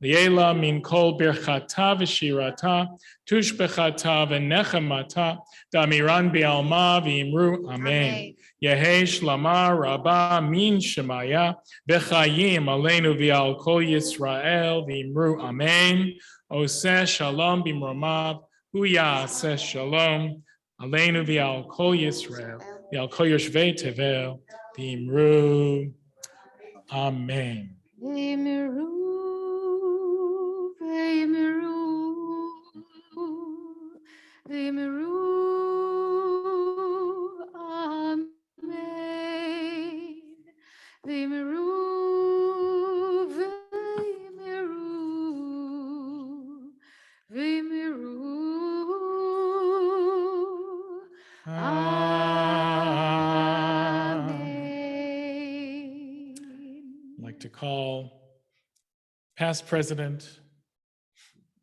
v'yela min kol birchata v'shirata tushbechata v'nechemata damiran bi'alma v'imru amen. Yehei shlama rabba min shemaya v'chayim aleinu v'al kol Yisrael v'imru amen. Oseh shalom b'mromav Huya says shalom, aleinu v'al kol Yisrael, v'al kol yoshvei tevel, v'imru, amen. V'imiru, v'imiru, v'imiru, amen. V'imiru, v'imiru, v'imiru. I'd like to call past president.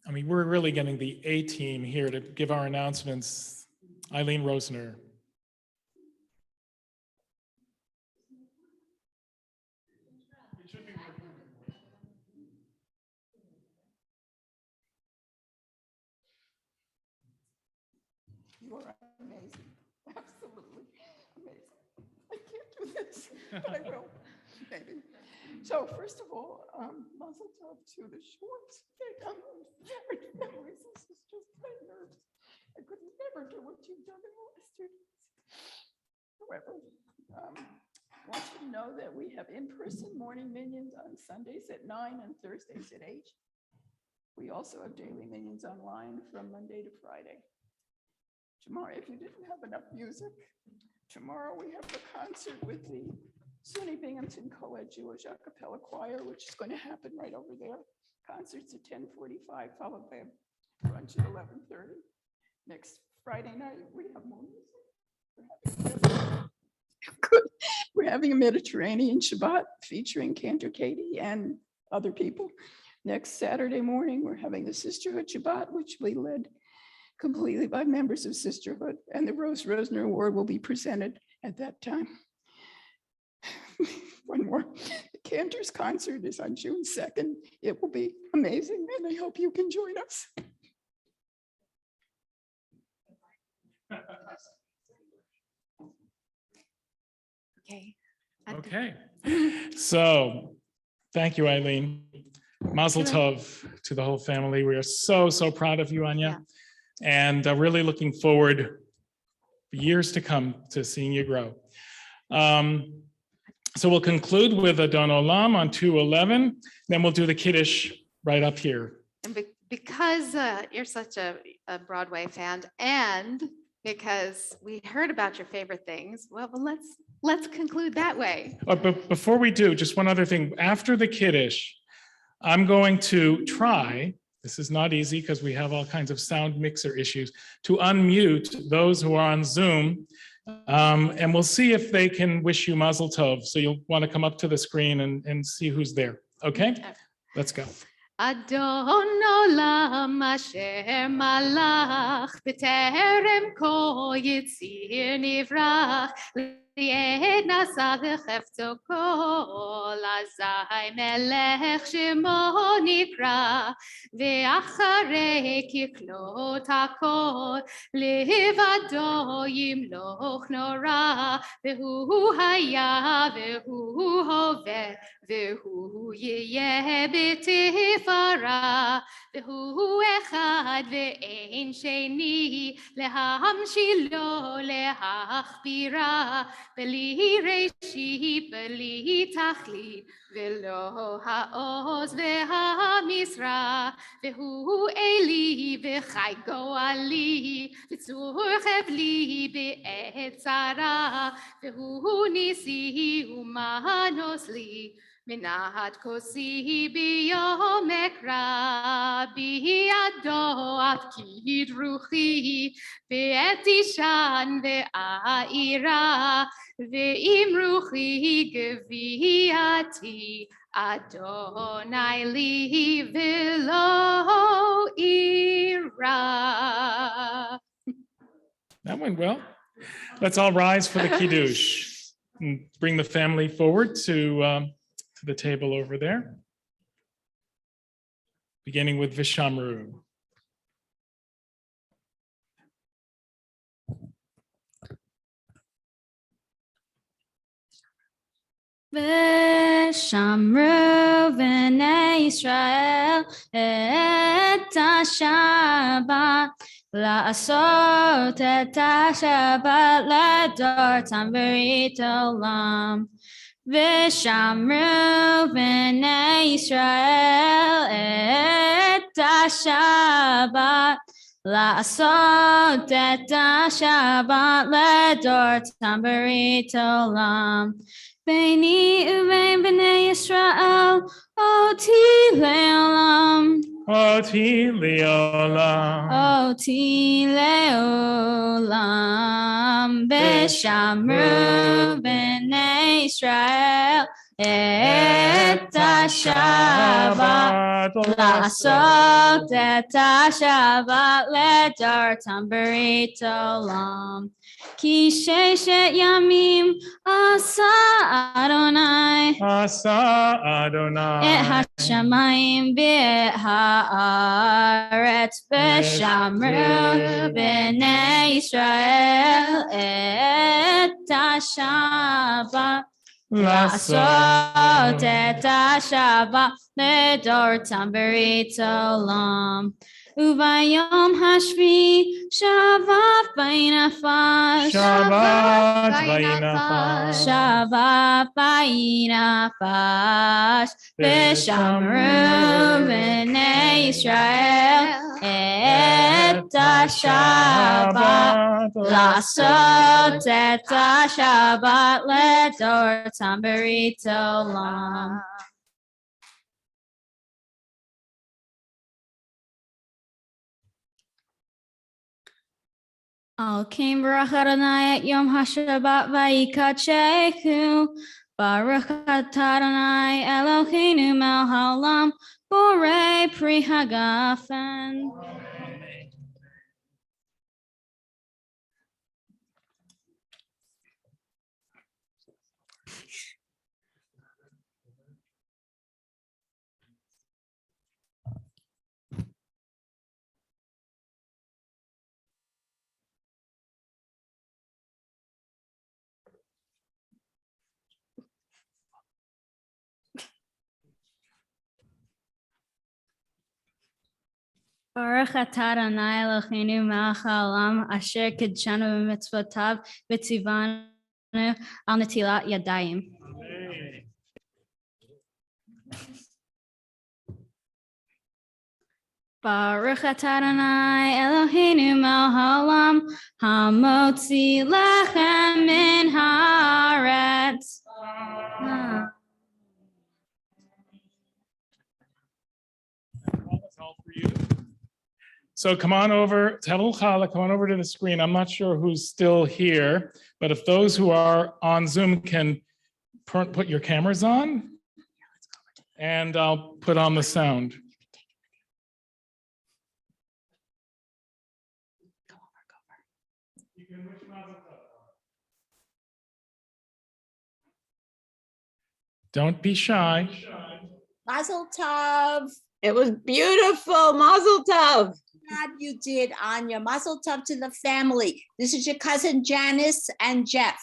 I mean, we're really getting the A team here to give our announcements. Eileen Rosner. You are amazing, absolutely amazing. I can't do this, but I will, maybe. So first of all, mazel tov to the Schwartz. Very memories. This is just my nerves. I could never do what you've done in the last 2 days. However, I want you to know that we have in-person morning minions on Sundays at 9 and Thursdays at 8. We also have daily minions online from Monday to Friday. Tomorrow, if you didn't have enough music, tomorrow we have the concert with the SUNY Binghamton Co-ed Jewish a cappella choir, which is going to happen right over there. Concerts at 10:45, followed by a brunch at 11:30. Next Friday night, we have more music. We're having a Mediterranean Shabbat featuring Cantor Katie and other people. Next Saturday morning, we're having the Sisterhood Shabbat, which will be led completely by members of Sisterhood, and the Rose Rosner Award will be presented at that time. One more, the Cantor's concert is on June 2nd. It will be amazing, and I hope you can join us. Okay. Okay, so thank you, Eileen. Mazel tov to the whole family. We are so, so proud of you, Anya. And really looking forward for years to come to seeing you grow. So we'll conclude with Adon Olam on 2:11, then we'll do the Kiddush right up here. And because you're such a Broadway fan, and because we heard about your favorite things, well, let's conclude that way. But before we do, just one other thing. After the Kiddush, I'm going to try, this is not easy because we have all kinds of sound mixer issues, to unmute those who are on Zoom. And we'll see if they can wish you Mazel Tov. So you'll want to come up to the screen and see who's there. Okay? Let's go. Adon olam asher malach b'terem ko yitzir nivrach עת נשא וחפצו כל, אזי מלך שמו נקרא, ואחרי ככלות הכל, לבדו ימלוך נורא, והוא היה והוא הווה, והוא יהיה בתפארה, והוא אחד ואין שני, להמשילו להכבירה, בלי ראשית בלי תכלית, ולא העוז והמשרה, והוא אלי וחי גואלי, וצור חבלי בעת צרה, והוא ניסי ומנוס לי, מנת כוסי ביום אקרא, בידו אפקיד רוחי, בעת תישן ואירה, ואם רוחי גוויעתי, אדוני לי ולא אירא. That went well. Let's all rise for the Kiddush. And bring the family forward to the table over there. Beginning with Vishamru. ושמרו בני ישראל את השבת, לעשות את השבת לדורתם ברית עולם. ושמרו בני ישראל את השבת, לעשות את השבת לדורתם ברית עולם. ביני ובין בני ישראל אותי לעולם. אותי לעולם. אותי לעולם. ושמרו בני ישראל את השבת, לעשות את השבת לדורתם ברית עולם. כי ששת ימים עשה אדוני, עשה אדוני, את השמיים ואת הארץ, ושמרו בני ישראל את השבת, לעשות את השבת לדורתם ברית עולם. וביום השביעי שבת וינפש, שבת וינפש, שבת וינפש, ושמרו בני ישראל את השבת, לעשות את השבת לדורתם ברית עולם. Al came Baruch Adonai at Yom HaShabbat vayikachechu. Baruch Adonai Eloheinu melech haolam borei pri hagafen. Baruch atah Adonai Eloheinu melech haolam asher kidshanu b'mitzvotav v'tzivanu al netilat yadayim. Baruch atah Adonai Eloheinu melech haolam hamotzi lechem min haaretz. So come on over, Tevil Chala, come on over to the screen. I'm not sure who's still here, but if those who are on Zoom can put your cameras on, and I'll put on the sound. Don't be shy. Mazel tov. It was beautiful. Mazel tov. Glad you did, Anya. Mazel tov to the family. This is your cousin Janice and Jeff.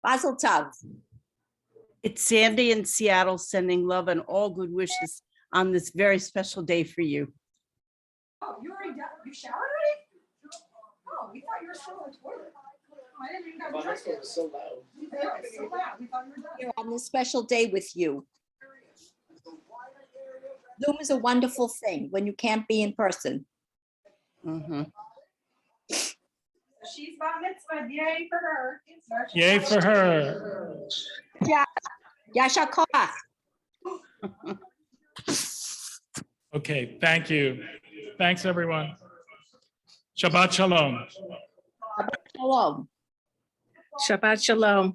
Mazel tov. It's Sandy in Seattle sending love and all good wishes on this very special day for you. Oh, you already done? You showered already? Oh, we thought you were still in the toilet. I didn't even got dressed yet. So loud. Yeah, it was so loud. We thought you were done. Here on this special day with you. Zoom is a wonderful thing when you can't be in person. She's bar mitzvah. Yay for her. Yay for her. Yeah. Yasha koach. Okay, thank you. Thanks, everyone. Shabbat shalom. Shalom. Shabbat shalom.